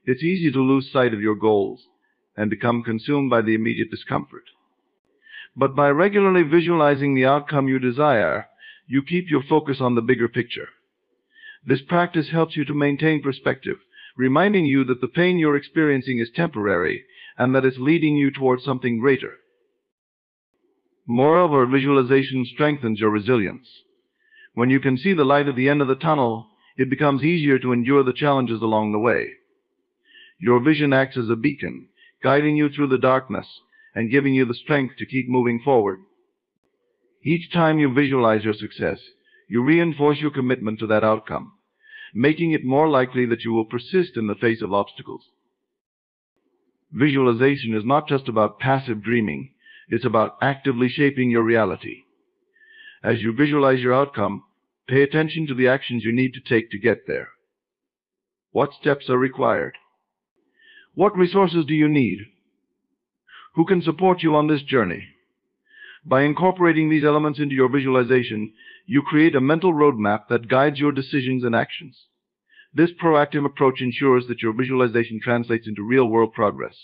it's easy to lose sight of your goals and become consumed by the immediate discomfort. But by regularly visualizing the outcome you desire, you keep your focus on the bigger picture. This practice helps you to maintain perspective, reminding you that the pain you're experiencing is temporary and that it's leading you towards something greater. Moreover, visualization strengthens your resilience. When you can see the light at the end of the tunnel, it becomes easier to endure the challenges along the way. Your vision acts as a beacon, guiding you through the darkness and giving you the strength to keep moving forward. Each time you visualize your success, you reinforce your commitment to that outcome, making it more likely that you will persist in the face of obstacles. Visualization is not just about passive dreaming, it's about actively shaping your reality. As you visualize your outcome, pay attention to the actions you need to take to get there. What steps are required? What resources do you need? Who can support you on this journey? By incorporating these elements into your visualization, you create a mental roadmap that guides your decisions and actions. This proactive approach ensures that your visualization translates into real-world progress.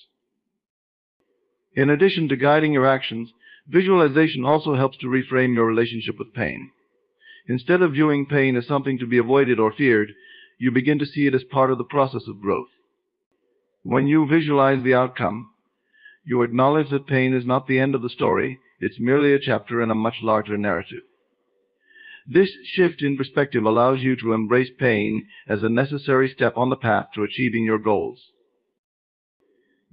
In addition to guiding your actions, visualization also helps to reframe your relationship with pain. Instead of viewing pain as something to be avoided or feared, you begin to see it as part of the process of growth. When you visualize the outcome, you acknowledge that pain is not the end of the story, it's merely a chapter in a much larger narrative. This shift in perspective allows you to embrace pain as a necessary step on the path to achieving your goals.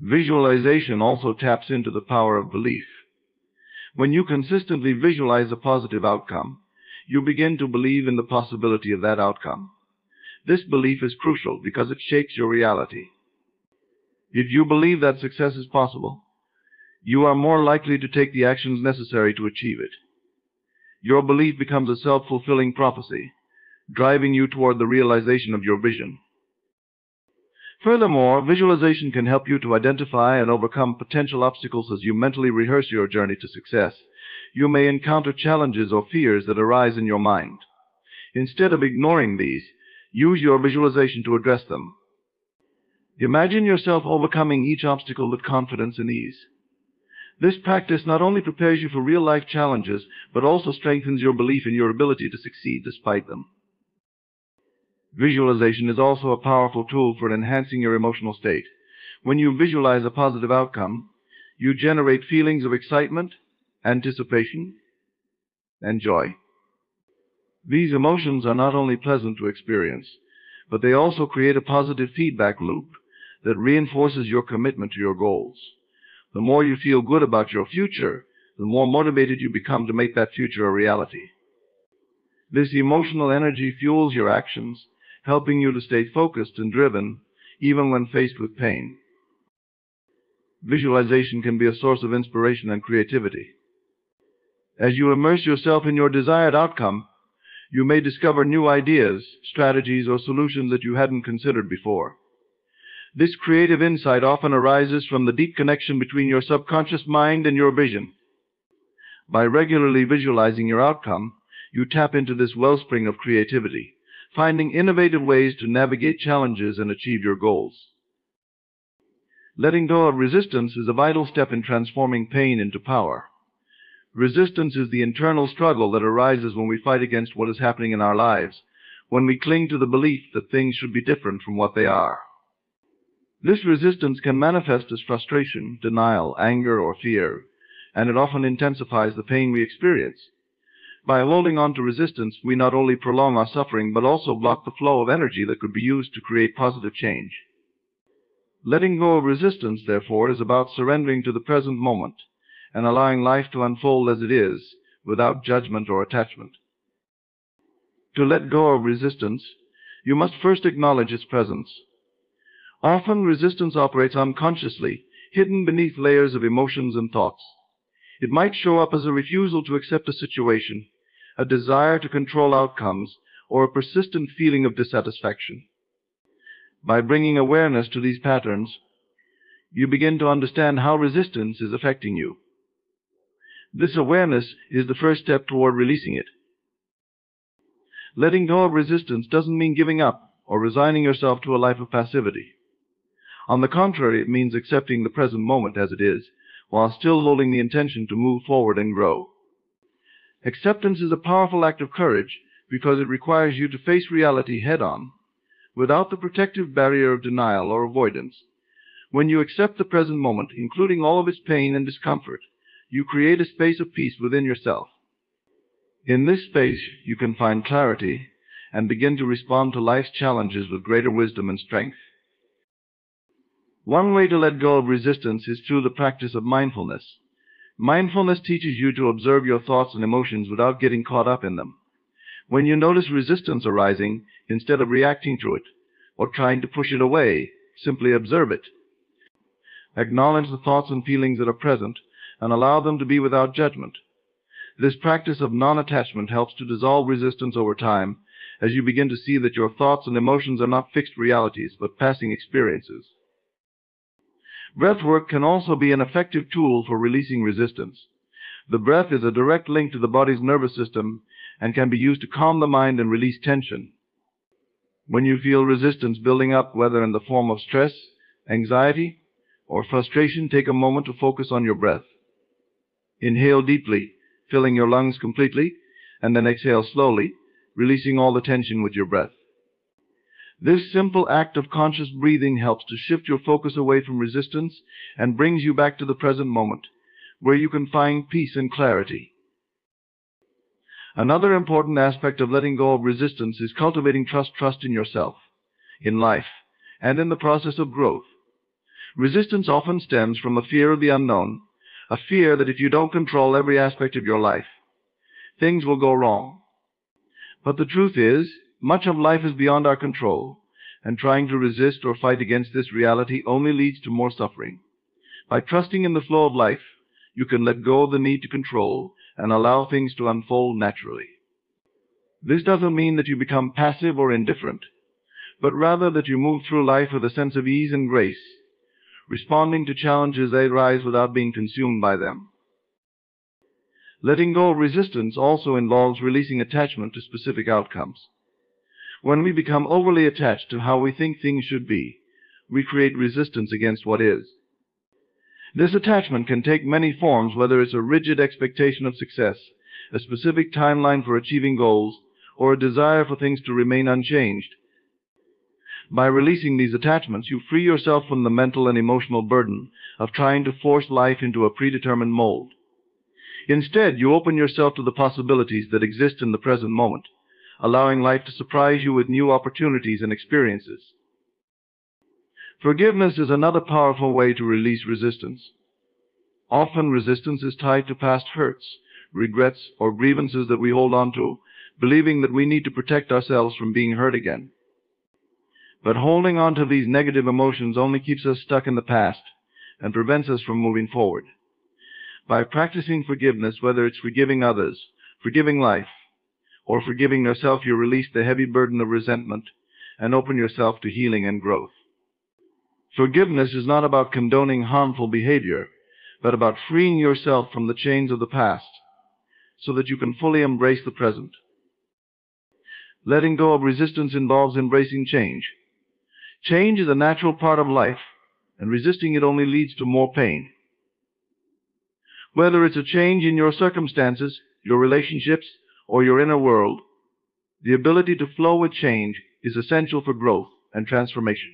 Visualization also taps into the power of belief. When you consistently visualize a positive outcome, you begin to believe in the possibility of that outcome. This belief is crucial because it shapes your reality. If you believe that success is possible, you are more likely to take the actions necessary to achieve it. Your belief becomes a self-fulfilling prophecy, driving you toward the realization of your vision. Furthermore, visualization can help you to identify and overcome potential obstacles as you mentally rehearse your journey to success. You may encounter challenges or fears that arise in your mind. Instead of ignoring these, use your visualization to address them. Imagine yourself overcoming each obstacle with confidence and ease. This practice not only prepares you for real-life challenges, but also strengthens your belief in your ability to succeed despite them. Visualization is also a powerful tool for enhancing your emotional state. When you visualize a positive outcome, you generate feelings of excitement, anticipation, and joy. These emotions are not only pleasant to experience, but they also create a positive feedback loop that reinforces your commitment to your goals. The more you feel good about your future, the more motivated you become to make that future a reality. This emotional energy fuels your actions, helping you to stay focused and driven even when faced with pain. Visualization can be a source of inspiration and creativity. As you immerse yourself in your desired outcome, you may discover new ideas, strategies, or solutions that you hadn't considered before. This creative insight often arises from the deep connection between your subconscious mind and your vision. By regularly visualizing your outcome, you tap into this wellspring of creativity, finding innovative ways to navigate challenges and achieve your goals. Letting go of resistance is a vital step in transforming pain into power. Resistance is the internal struggle that arises when we fight against what is happening in our lives, when we cling to the belief that things should be different from what they are. This resistance can manifest as frustration, denial, anger, or fear, and it often intensifies the pain we experience. By holding on to resistance, we not only prolong our suffering, but also block the flow of energy that could be used to create positive change. Letting go of resistance, therefore, is about surrendering to the present moment and allowing life to unfold as it is, without judgment or attachment. To let go of resistance, you must first acknowledge its presence. Often, resistance operates unconsciously, hidden beneath layers of emotions and thoughts. It might show up as a refusal to accept a situation, a desire to control outcomes, or a persistent feeling of dissatisfaction. By bringing awareness to these patterns, you begin to understand how resistance is affecting you. This awareness is the first step toward releasing it. Letting go of resistance doesn't mean giving up or resigning yourself to a life of passivity. On the contrary, it means accepting the present moment as it is, while still holding the intention to move forward and grow. Acceptance is a powerful act of courage because it requires you to face reality head-on, without the protective barrier of denial or avoidance. When you accept the present moment, including all of its pain and discomfort, you create a space of peace within yourself. In this space, you can find clarity and begin to respond to life's challenges with greater wisdom and strength. One way to let go of resistance is through the practice of mindfulness. Mindfulness teaches you to observe your thoughts and emotions without getting caught up in them. When you notice resistance arising, instead of reacting to it or trying to push it away, simply observe it. Acknowledge the thoughts and feelings that are present and allow them to be without judgment. This practice of non-attachment helps to dissolve resistance over time as you begin to see that your thoughts and emotions are not fixed realities but passing experiences. Breath work can also be an effective tool for releasing resistance. The breath is a direct link to the body's nervous system and can be used to calm the mind and release tension. When you feel resistance building up, whether in the form of stress, anxiety, or frustration, take a moment to focus on your breath. Inhale deeply, filling your lungs completely, and then exhale slowly, releasing all the tension with your breath. This simple act of conscious breathing helps to shift your focus away from resistance and brings you back to the present moment, where you can find peace and clarity. Another important aspect of letting go of resistance is cultivating trust in yourself, in life, and in the process of growth. Resistance often stems from a fear of the unknown, a fear that if you don't control every aspect of your life, things will go wrong. But the truth is, much of life is beyond our control, and trying to resist or fight against this reality only leads to more suffering. By trusting in the flow of life, you can let go of the need to control and allow things to unfold naturally. This doesn't mean that you become passive or indifferent, but rather that you move through life with a sense of ease and grace, responding to challenges as they arise without being consumed by them. Letting go of resistance also involves releasing attachment to specific outcomes. When we become overly attached to how we think things should be, we create resistance against what is. This attachment can take many forms, whether it's a rigid expectation of success, a specific timeline for achieving goals, or a desire for things to remain unchanged. By releasing these attachments, you free yourself from the mental and emotional burden of trying to force life into a predetermined mold. Instead, you open yourself to the possibilities that exist in the present moment, allowing life to surprise you with new opportunities and experiences. Forgiveness is another powerful way to release resistance. Often resistance is tied to past hurts, regrets, or grievances that we hold on to, believing that we need to protect ourselves from being hurt again. But holding on to these negative emotions only keeps us stuck in the past and prevents us from moving forward. By practicing forgiveness, whether it's forgiving others, forgiving life, or forgiving yourself, you release the heavy burden of resentment and open yourself to healing and growth. Forgiveness is not about condoning harmful behavior, but about freeing yourself from the chains of the past so that you can fully embrace the present. Letting go of resistance involves embracing change. Change is a natural part of life, and resisting it only leads to more pain. Whether it's a change in your circumstances, your relationships, or your inner world, the ability to flow with change is essential for growth and transformation.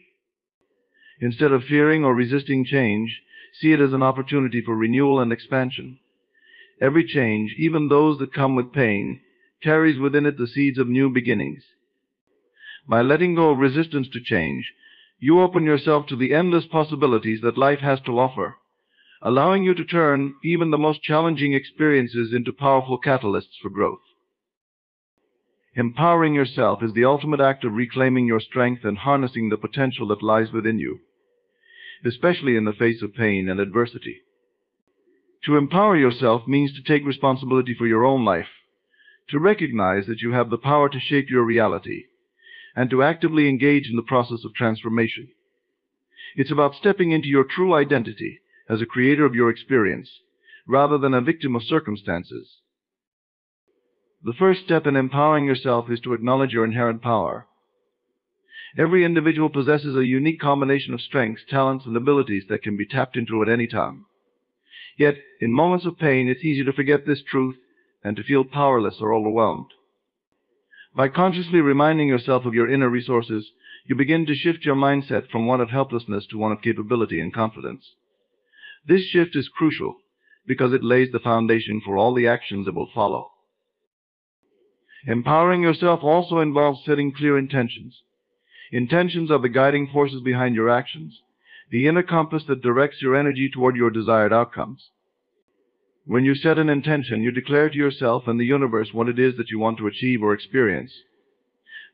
Instead of fearing or resisting change, see it as an opportunity for renewal and expansion. Every change, even those that come with pain, carries within it the seeds of new beginnings. By letting go of resistance to change, you open yourself to the endless possibilities that life has to offer, allowing you to turn even the most challenging experiences into powerful catalysts for growth. Empowering yourself is the ultimate act of reclaiming your strength and harnessing the potential that lies within you, especially in the face of pain and adversity. To empower yourself means to take responsibility for your own life, to recognize that you have the power to shape your reality, and to actively engage in the process of transformation. It's about stepping into your true identity as a creator of your experience, rather than a victim of circumstances. The first step in empowering yourself is to acknowledge your inherent power. Every individual possesses a unique combination of strengths, talents, and abilities that can be tapped into at any time. Yet, in moments of pain, it's easy to forget this truth and to feel powerless or overwhelmed. By consciously reminding yourself of your inner resources, you begin to shift your mindset from one of helplessness to one of capability and confidence. This shift is crucial, because it lays the foundation for all the actions that will follow. Empowering yourself also involves setting clear intentions. Intentions are the guiding forces behind your actions, the inner compass that directs your energy toward your desired outcomes. When you set an intention, you declare to yourself and the universe what it is that you want to achieve or experience.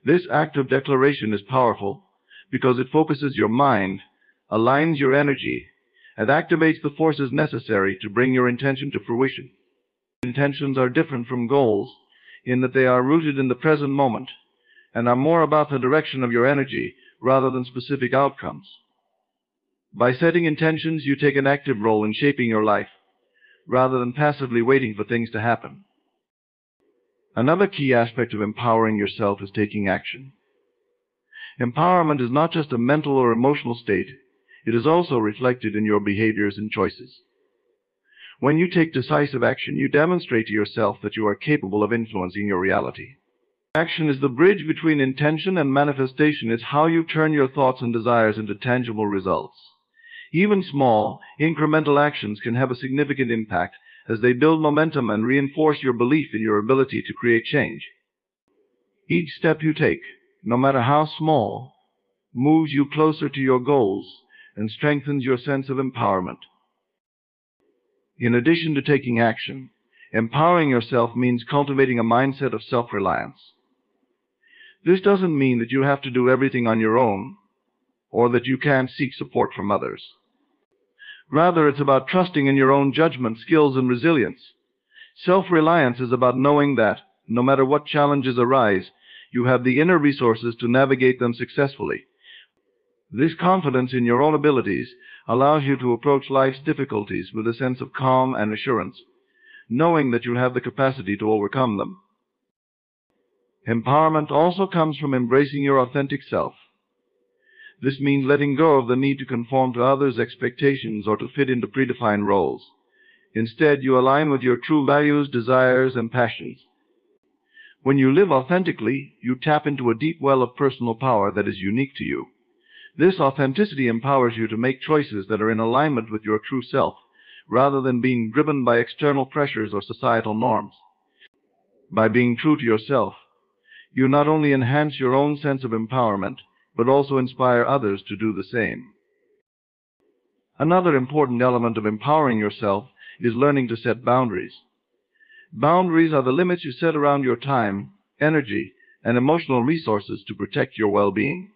This act of declaration is powerful because it focuses your mind, aligns your energy, and activates the forces necessary to bring your intention to fruition. Intentions are different from goals in that they are rooted in the present moment and are more about the direction of your energy rather than specific outcomes. By setting intentions, you take an active role in shaping your life rather than passively waiting for things to happen. Another key aspect of empowering yourself is taking action. Empowerment is not just a mental or emotional state, it is also reflected in your behaviors and choices. When you take decisive action, you demonstrate to yourself that you are capable of influencing your reality. Action is the bridge between intention and manifestation. It's how you turn your thoughts and desires into tangible results. Even small, incremental actions can have a significant impact as they build momentum and reinforce your belief in your ability to create change. Each step you take, no matter how small, moves you closer to your goals and strengthens your sense of empowerment. In addition to taking action, empowering yourself means cultivating a mindset of self-reliance. This doesn't mean that you have to do everything on your own or that you can't seek support from others. Rather, it's about trusting in your own judgment, skills, and resilience. Self-reliance is about knowing that, no matter what challenges arise, you have the inner resources to navigate them successfully. This confidence in your own abilities allows you to approach life's difficulties with a sense of calm and assurance, knowing that you have the capacity to overcome them. Empowerment also comes from embracing your authentic self. This means letting go of the need to conform to others' expectations or to fit into predefined roles. Instead, you align with your true values, desires, and passions. When you live authentically, you tap into a deep well of personal power that is unique to you. This authenticity empowers you to make choices that are in alignment with your true self, rather than being driven by external pressures or societal norms. By being true to yourself, you not only enhance your own sense of empowerment, but also inspire others to do the same. Another important element of empowering yourself is learning to set boundaries. Boundaries are the limits you set around your time, energy, and emotional resources to protect your well-being.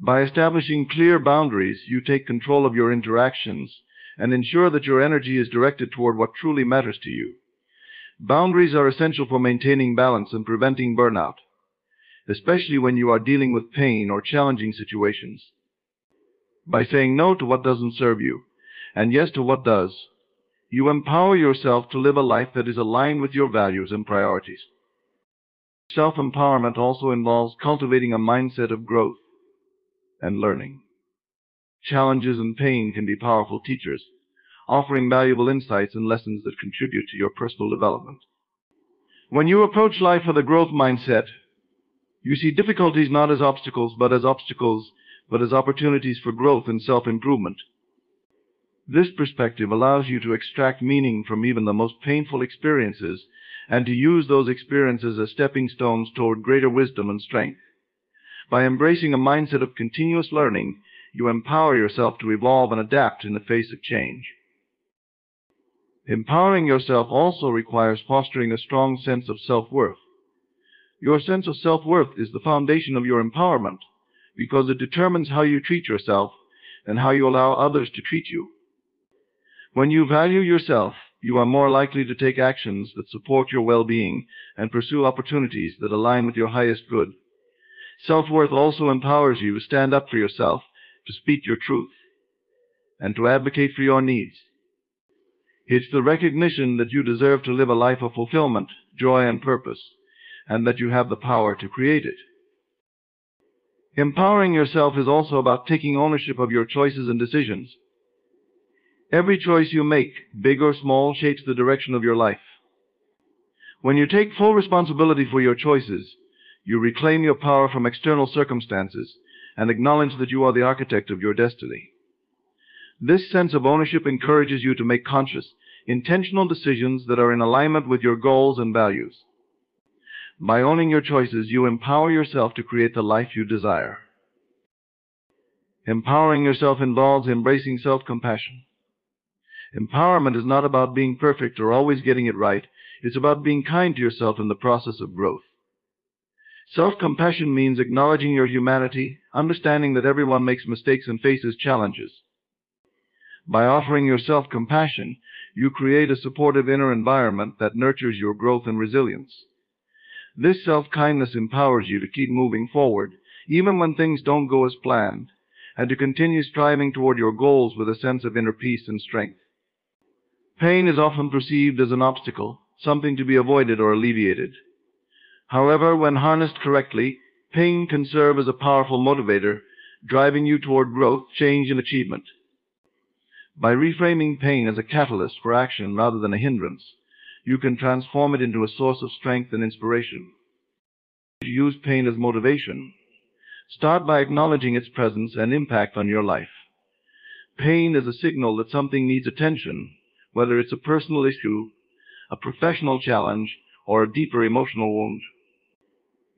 By establishing clear boundaries, you take control of your interactions and ensure that your energy is directed toward what truly matters to you. Boundaries are essential for maintaining balance and preventing burnout, especially when you are dealing with pain or challenging situations. By saying no to what doesn't serve you and yes to what does, you empower yourself to live a life that is aligned with your values and priorities. Self-empowerment also involves cultivating a mindset of growth and learning. Challenges and pain can be powerful teachers, offering valuable insights and lessons that contribute to your personal development. When you approach life with a growth mindset, you see difficulties not as obstacles, but as opportunities for growth and self-improvement. This perspective allows you to extract meaning from even the most painful experiences and to use those experiences as stepping stones toward greater wisdom and strength. By embracing a mindset of continuous learning, you empower yourself to evolve and adapt in the face of change. Empowering yourself also requires fostering a strong sense of self-worth. Your sense of self-worth is the foundation of your empowerment because it determines how you treat yourself and how you allow others to treat you. When you value yourself, you are more likely to take actions that support your well-being and pursue opportunities that align with your highest good. Self-worth also empowers you to stand up for yourself, to speak your truth, and to advocate for your needs. It's the recognition that you deserve to live a life of fulfillment, joy, and purpose, and that you have the power to create it. Empowering yourself is also about taking ownership of your choices and decisions. Every choice you make, big or small, shapes the direction of your life. When you take full responsibility for your choices, you reclaim your power from external circumstances and acknowledge that you are the architect of your destiny. This sense of ownership encourages you to make conscious, intentional decisions that are in alignment with your goals and values. By owning your choices, you empower yourself to create the life you desire. Empowering yourself involves embracing self-compassion. Empowerment is not about being perfect or always getting it right. It's about being kind to yourself in the process of growth. Self-compassion means acknowledging your humanity, understanding that everyone makes mistakes and faces challenges. By offering yourself compassion, you create a supportive inner environment that nurtures your growth and resilience. This self-kindness empowers you to keep moving forward, even when things don't go as planned, and to continue striving toward your goals with a sense of inner peace and strength. Pain is often perceived as an obstacle, something to be avoided or alleviated. However, when harnessed correctly, pain can serve as a powerful motivator, driving you toward growth, change, and achievement. By reframing pain as a catalyst for action rather than a hindrance, you can transform it into a source of strength and inspiration. To use pain as motivation, start by acknowledging its presence and impact on your life. Pain is a signal that something needs attention, whether it's a personal issue, a professional challenge, or a deeper emotional wound.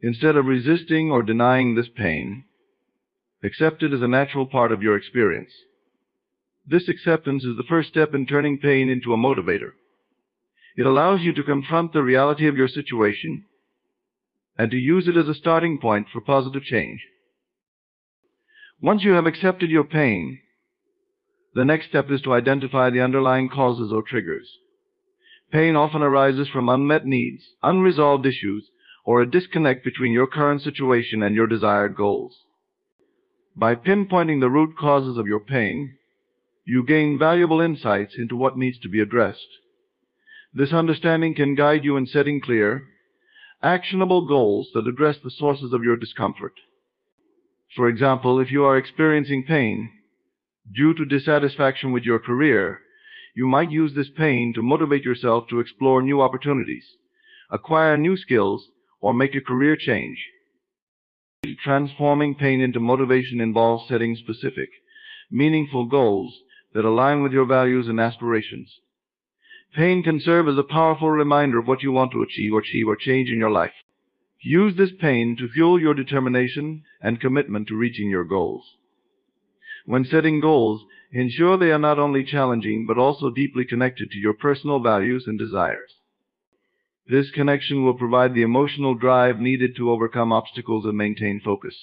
Instead of resisting or denying this pain, accept it as a natural part of your experience. This acceptance is the first step in turning pain into a motivator. It allows you to confront the reality of your situation and to use it as a starting point for positive change. Once you have accepted your pain, the next step is to identify the underlying causes or triggers. Pain often arises from unmet needs, unresolved issues, or a disconnect between your current situation and your desired goals. By pinpointing the root causes of your pain, you gain valuable insights into what needs to be addressed. This understanding can guide you in setting clear, actionable goals that address the sources of your discomfort. For example, if you are experiencing pain due to dissatisfaction with your career, you might use this pain to motivate yourself to explore new opportunities, acquire new skills, or make a career change. Transforming pain into motivation involves setting specific, meaningful goals that align with your values and aspirations. Pain can serve as a powerful reminder of what you want to achieve or change in your life. Use this pain to fuel your determination and commitment to reaching your goals. When setting goals, ensure they are not only challenging but also deeply connected to your personal values and desires. This connection will provide the emotional drive needed to overcome obstacles and maintain focus.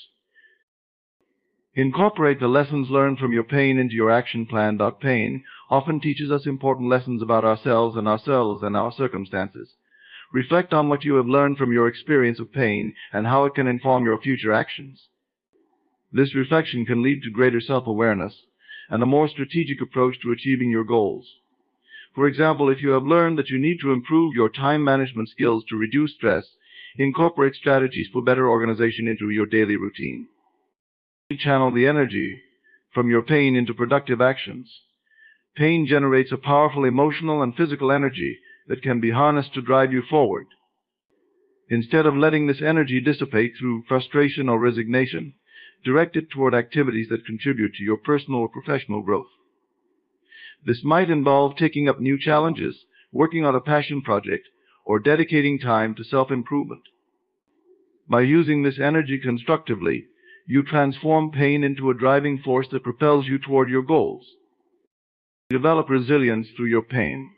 Incorporate the lessons learned from your pain into your action plan. Pain often teaches us important lessons about ourselves and our circumstances. Reflect on what you have learned from your experience of pain and how it can inform your future actions. This reflection can lead to greater self-awareness and a more strategic approach to achieving your goals. For example, if you have learned that you need to improve your time management skills to reduce stress, incorporate strategies for better organization into your daily routine. Channel the energy from your pain into productive actions. Pain generates a powerful emotional and physical energy that can be harnessed to drive you forward. Instead of letting this energy dissipate through frustration or resignation, direct it toward activities that contribute to your personal or professional growth. This might involve taking up new challenges, working on a passion project, or dedicating time to self-improvement. By using this energy constructively, you transform pain into a driving force that propels you toward your goals. Develop resilience through your pain.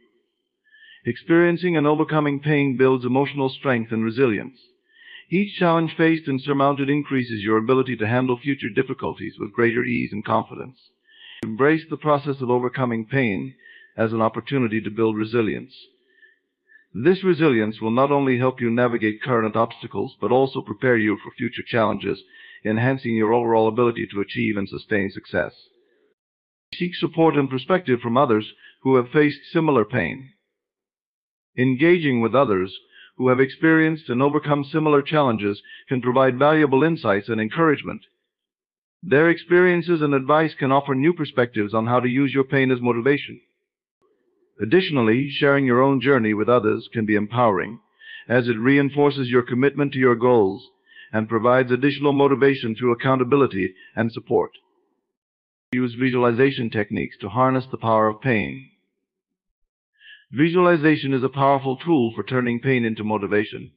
Experiencing and overcoming pain builds emotional strength and resilience. Each challenge faced and surmounted increases your ability to handle future difficulties with greater ease and confidence. Embrace the process of overcoming pain as an opportunity to build resilience. This resilience will not only help you navigate current obstacles, but also prepare you for future challenges, enhancing your overall ability to achieve and sustain success. Seek support and perspective from others who have faced similar pain. Engaging with others who have experienced and overcome similar challenges can provide valuable insights and encouragement. Their experiences and advice can offer new perspectives on how to use your pain as motivation. Additionally, sharing your own journey with others can be empowering, as it reinforces your commitment to your goals and provides additional motivation through accountability and support. Use visualization techniques to harness the power of pain. Visualization is a powerful tool for turning pain into motivation.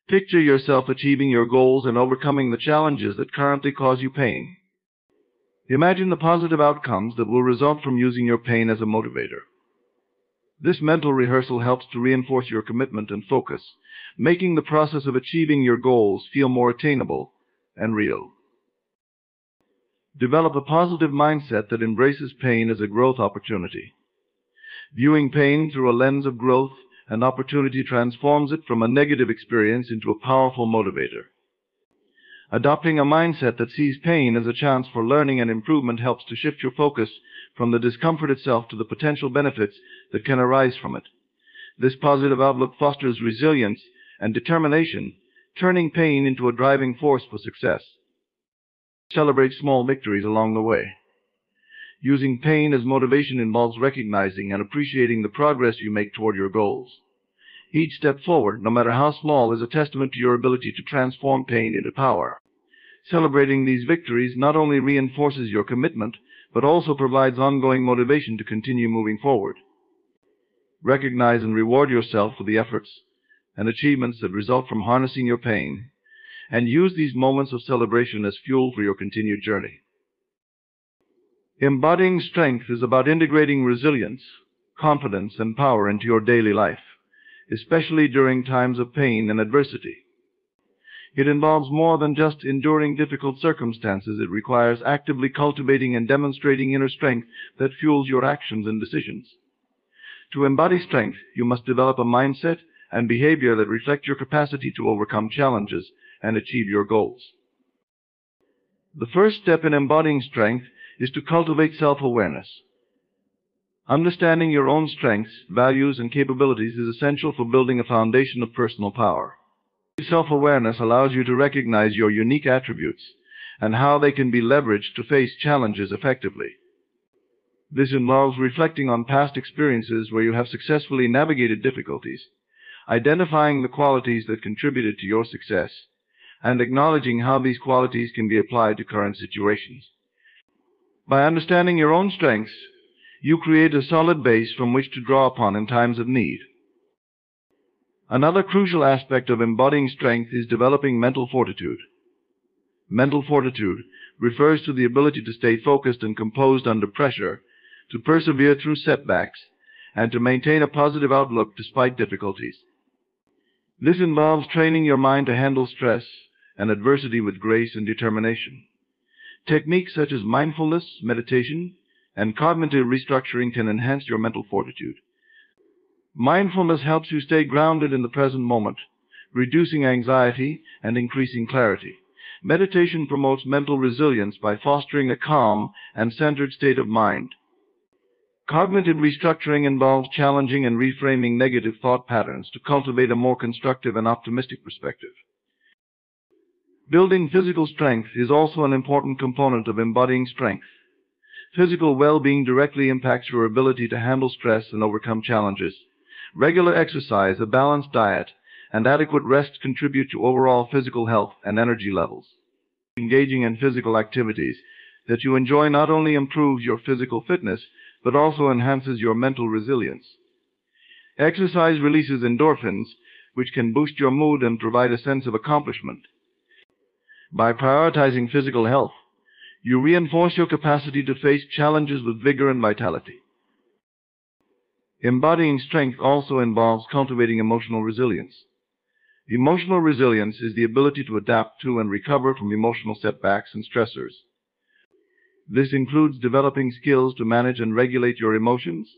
Picture yourself achieving your goals and overcoming the challenges that currently cause you pain. Imagine the positive outcomes that will result from using your pain as a motivator. This mental rehearsal helps to reinforce your commitment and focus, making the process of achieving your goals feel more attainable and real. Develop a positive mindset that embraces pain as a growth opportunity. Viewing pain through a lens of growth and opportunity transforms it from a negative experience into a powerful motivator. Adopting a mindset that sees pain as a chance for learning and improvement helps to shift your focus from the discomfort itself to the potential benefits that can arise from it. This positive outlook fosters resilience and determination, turning pain into a driving force for success. Celebrate small victories along the way. Using pain as motivation involves recognizing and appreciating the progress you make toward your goals. Each step forward, no matter how small, is a testament to your ability to transform pain into power. Celebrating these victories not only reinforces your commitment, but also provides ongoing motivation to continue moving forward. Recognize and reward yourself for the efforts and achievements that result from harnessing your pain, and use these moments of celebration as fuel for your continued journey. Embodying strength is about integrating resilience, confidence, and power into your daily life, especially during times of pain and adversity. It involves more than just enduring difficult circumstances. It requires actively cultivating and demonstrating inner strength that fuels your actions and decisions. To embody strength, you must develop a mindset and behavior that reflect your capacity to overcome challenges and achieve your goals. The first step in embodying strength is to cultivate self-awareness. Understanding your own strengths, values, and capabilities is essential for building a foundation of personal power. Self-awareness allows you to recognize your unique attributes and how they can be leveraged to face challenges effectively. This involves reflecting on past experiences where you have successfully navigated difficulties, identifying the qualities that contributed to your success, and acknowledging how these qualities can be applied to current situations. By understanding your own strengths, you create a solid base from which to draw upon in times of need. Another crucial aspect of embodying strength is developing mental fortitude. Mental fortitude refers to the ability to stay focused and composed under pressure, to persevere through setbacks, and to maintain a positive outlook despite difficulties. This involves training your mind to handle stress and adversity with grace and determination. Techniques such as mindfulness, meditation, and cognitive restructuring can enhance your mental fortitude. Mindfulness helps you stay grounded in the present moment, reducing anxiety and increasing clarity. Meditation promotes mental resilience by fostering a calm and centered state of mind. Cognitive restructuring involves challenging and reframing negative thought patterns to cultivate a more constructive and optimistic perspective. Building physical strength is also an important component of embodying strength. Physical well-being directly impacts your ability to handle stress and overcome challenges. Regular exercise, a balanced diet, and adequate rest contribute to overall physical health and energy levels. Engaging in physical activities that you enjoy not only improves your physical fitness, but also enhances your mental resilience. Exercise releases endorphins, which can boost your mood and provide a sense of accomplishment. By prioritizing physical health, you reinforce your capacity to face challenges with vigor and vitality. Embodying strength also involves cultivating emotional resilience. Emotional resilience is the ability to adapt to and recover from emotional setbacks and stressors. This includes developing skills to manage and regulate your emotions,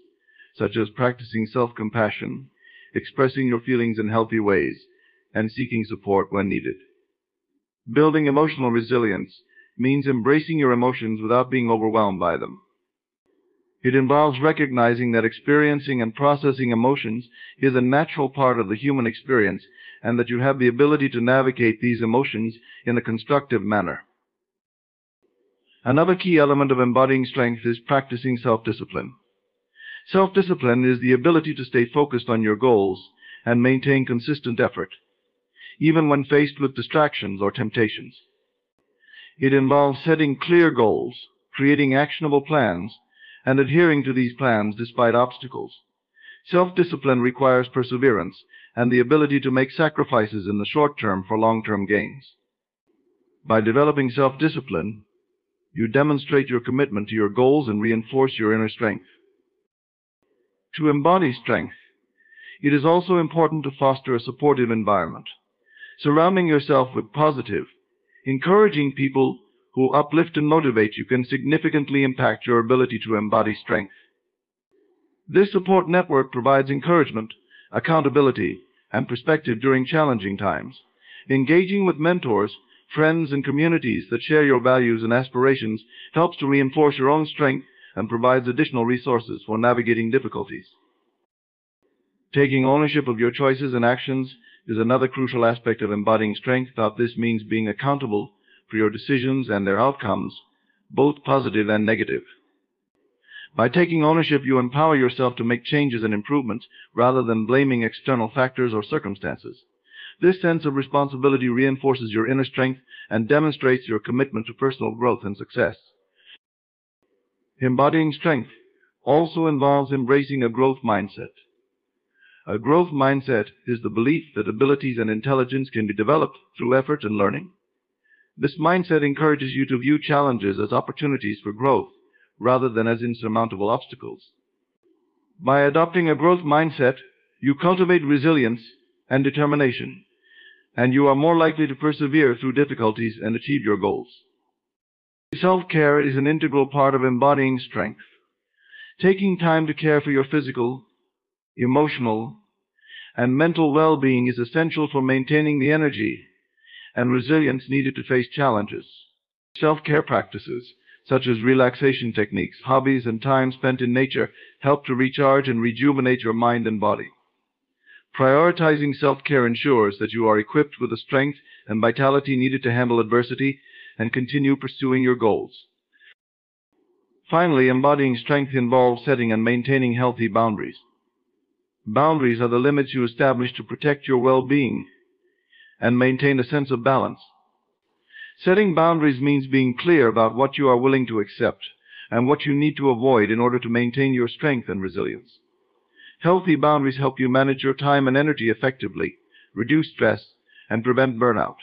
such as practicing self-compassion, expressing your feelings in healthy ways, and seeking support when needed. Building emotional resilience means embracing your emotions without being overwhelmed by them. It involves recognizing that experiencing and processing emotions is a natural part of the human experience, and that you have the ability to navigate these emotions in a constructive manner. Another key element of embodying strength is practicing self-discipline. Self-discipline is the ability to stay focused on your goals and maintain consistent effort, even when faced with distractions or temptations. It involves setting clear goals, creating actionable plans, and adhering to these plans despite obstacles. Self-discipline requires perseverance and the ability to make sacrifices in the short term for long-term gains. By developing self-discipline, you demonstrate your commitment to your goals and reinforce your inner strength. To embody strength, it is also important to foster a supportive environment. Surrounding yourself with positive, encouraging people who uplift and motivate you can significantly impact your ability to embody strength. This support network provides encouragement, accountability, and perspective during challenging times. Engaging with mentors, friends, and communities that share your values and aspirations helps to reinforce your own strength and provides additional resources for navigating difficulties. Taking ownership of your choices and actions is another crucial aspect of embodying strength. This means being accountable for your decisions and their outcomes, both positive and negative. By taking ownership, you empower yourself to make changes and improvements rather than blaming external factors or circumstances. This sense of responsibility reinforces your inner strength and demonstrates your commitment to personal growth and success. Embodying strength also involves embracing a growth mindset. A growth mindset is the belief that abilities and intelligence can be developed through effort and learning. This mindset encourages you to view challenges as opportunities for growth rather than as insurmountable obstacles. By adopting a growth mindset, you cultivate resilience and determination, and you are more likely to persevere through difficulties and achieve your goals. Self-care is an integral part of embodying strength. Taking time to care for your physical, emotional, and mental well-being is essential for maintaining the energy and resilience needed to face challenges. Self-care practices, such as relaxation techniques, hobbies, and time spent in nature, help to recharge and rejuvenate your mind and body. Prioritizing self-care ensures that you are equipped with the strength and vitality needed to handle adversity and continue pursuing your goals. Finally, embodying strength involves setting and maintaining healthy boundaries. Boundaries are the limits you establish to protect your well-being and maintain a sense of balance. Setting boundaries means being clear about what you are willing to accept and what you need to avoid in order to maintain your strength and resilience. Healthy boundaries help you manage your time and energy effectively, reduce stress, and prevent burnout.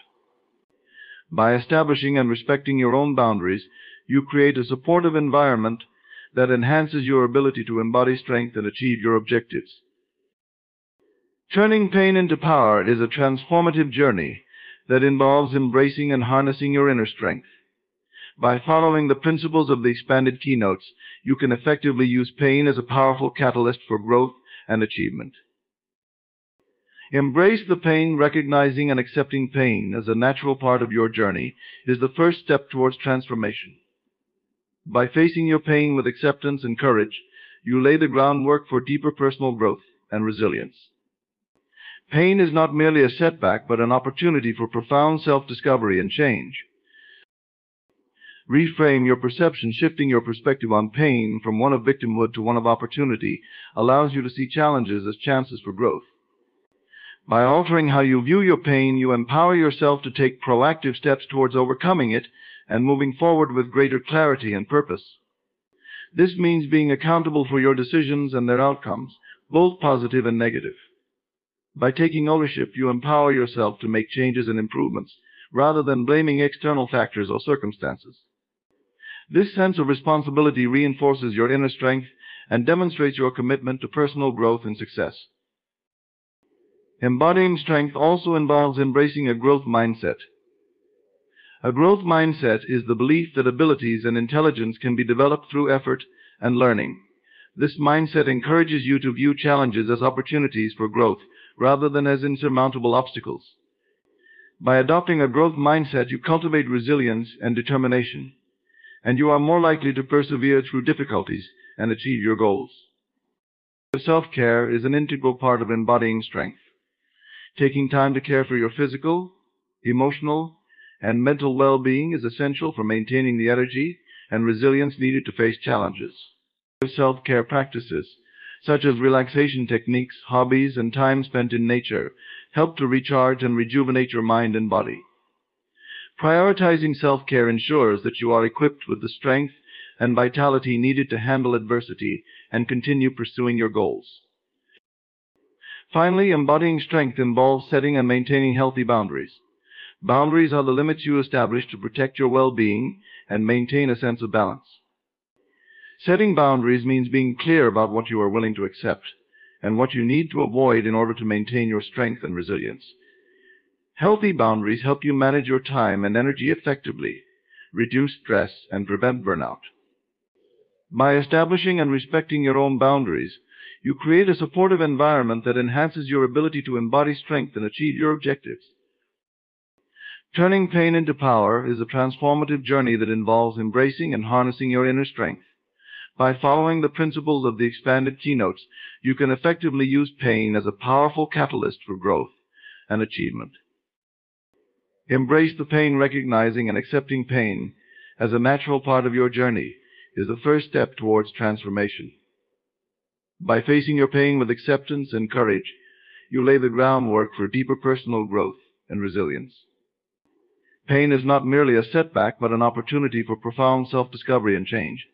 By establishing and respecting your own boundaries, you create a supportive environment that enhances your ability to embody strength and achieve your objectives. Turning pain into power is a transformative journey that involves embracing and harnessing your inner strength. By following the principles of the expanded keynotes, you can effectively use pain as a powerful catalyst for growth and achievement. Embrace the pain. Recognizing and accepting pain as a natural part of your journey is the first step towards transformation. By facing your pain with acceptance and courage, you lay the groundwork for deeper personal growth and resilience. Pain is not merely a setback, but an opportunity for profound self-discovery and change. Reframe your perception. Shifting your perspective on pain from one of victimhood to one of opportunity allows you to see challenges as chances for growth. By altering how you view your pain, you empower yourself to take proactive steps towards overcoming it and moving forward with greater clarity and purpose. This means being accountable for your decisions and their outcomes, both positive and negative. By taking ownership, you empower yourself to make changes and improvements, rather than blaming external factors or circumstances. This sense of responsibility reinforces your inner strength and demonstrates your commitment to personal growth and success. Embodying strength also involves embracing a growth mindset. A growth mindset is the belief that abilities and intelligence can be developed through effort and learning. This mindset encourages you to view challenges as opportunities for growth rather than as insurmountable obstacles. By adopting a growth mindset, you cultivate resilience and determination, and you are more likely to persevere through difficulties and achieve your goals. Self-care is an integral part of embodying strength. Taking time to care for your physical, emotional, and mental well-being is essential for maintaining the energy and resilience needed to face challenges. Self-care practices, such as relaxation techniques, hobbies, and time spent in nature, help to recharge and rejuvenate your mind and body. Prioritizing self-care ensures that you are equipped with the strength and vitality needed to handle adversity and continue pursuing your goals. Finally, embodying strength involves setting and maintaining healthy boundaries. Boundaries are the limits you establish to protect your well-being and maintain a sense of balance. Setting boundaries means being clear about what you are willing to accept and what you need to avoid in order to maintain your strength and resilience. Healthy boundaries help you manage your time and energy effectively, reduce stress, and prevent burnout. By establishing and respecting your own boundaries, you create a supportive environment that enhances your ability to embody strength and achieve your objectives. Turning pain into power is a transformative journey that involves embracing and harnessing your inner strength. By following the principles of the expanded keynotes, you can effectively use pain as a powerful catalyst for growth and achievement. Embrace the pain. Recognizing and accepting pain as a natural part of your journey is the first step towards transformation. By facing your pain with acceptance and courage, you lay the groundwork for deeper personal growth and resilience. Pain is not merely a setback, but an opportunity for profound self-discovery and change.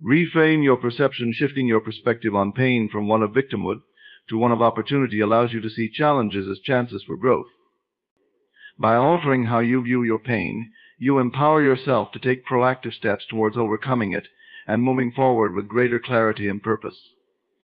Reframe your perception. Shifting your perspective on pain from one of victimhood to one of opportunity allows you to see challenges as chances for growth. By altering how you view your pain, you empower yourself to take proactive steps towards overcoming it and moving forward with greater clarity and purpose.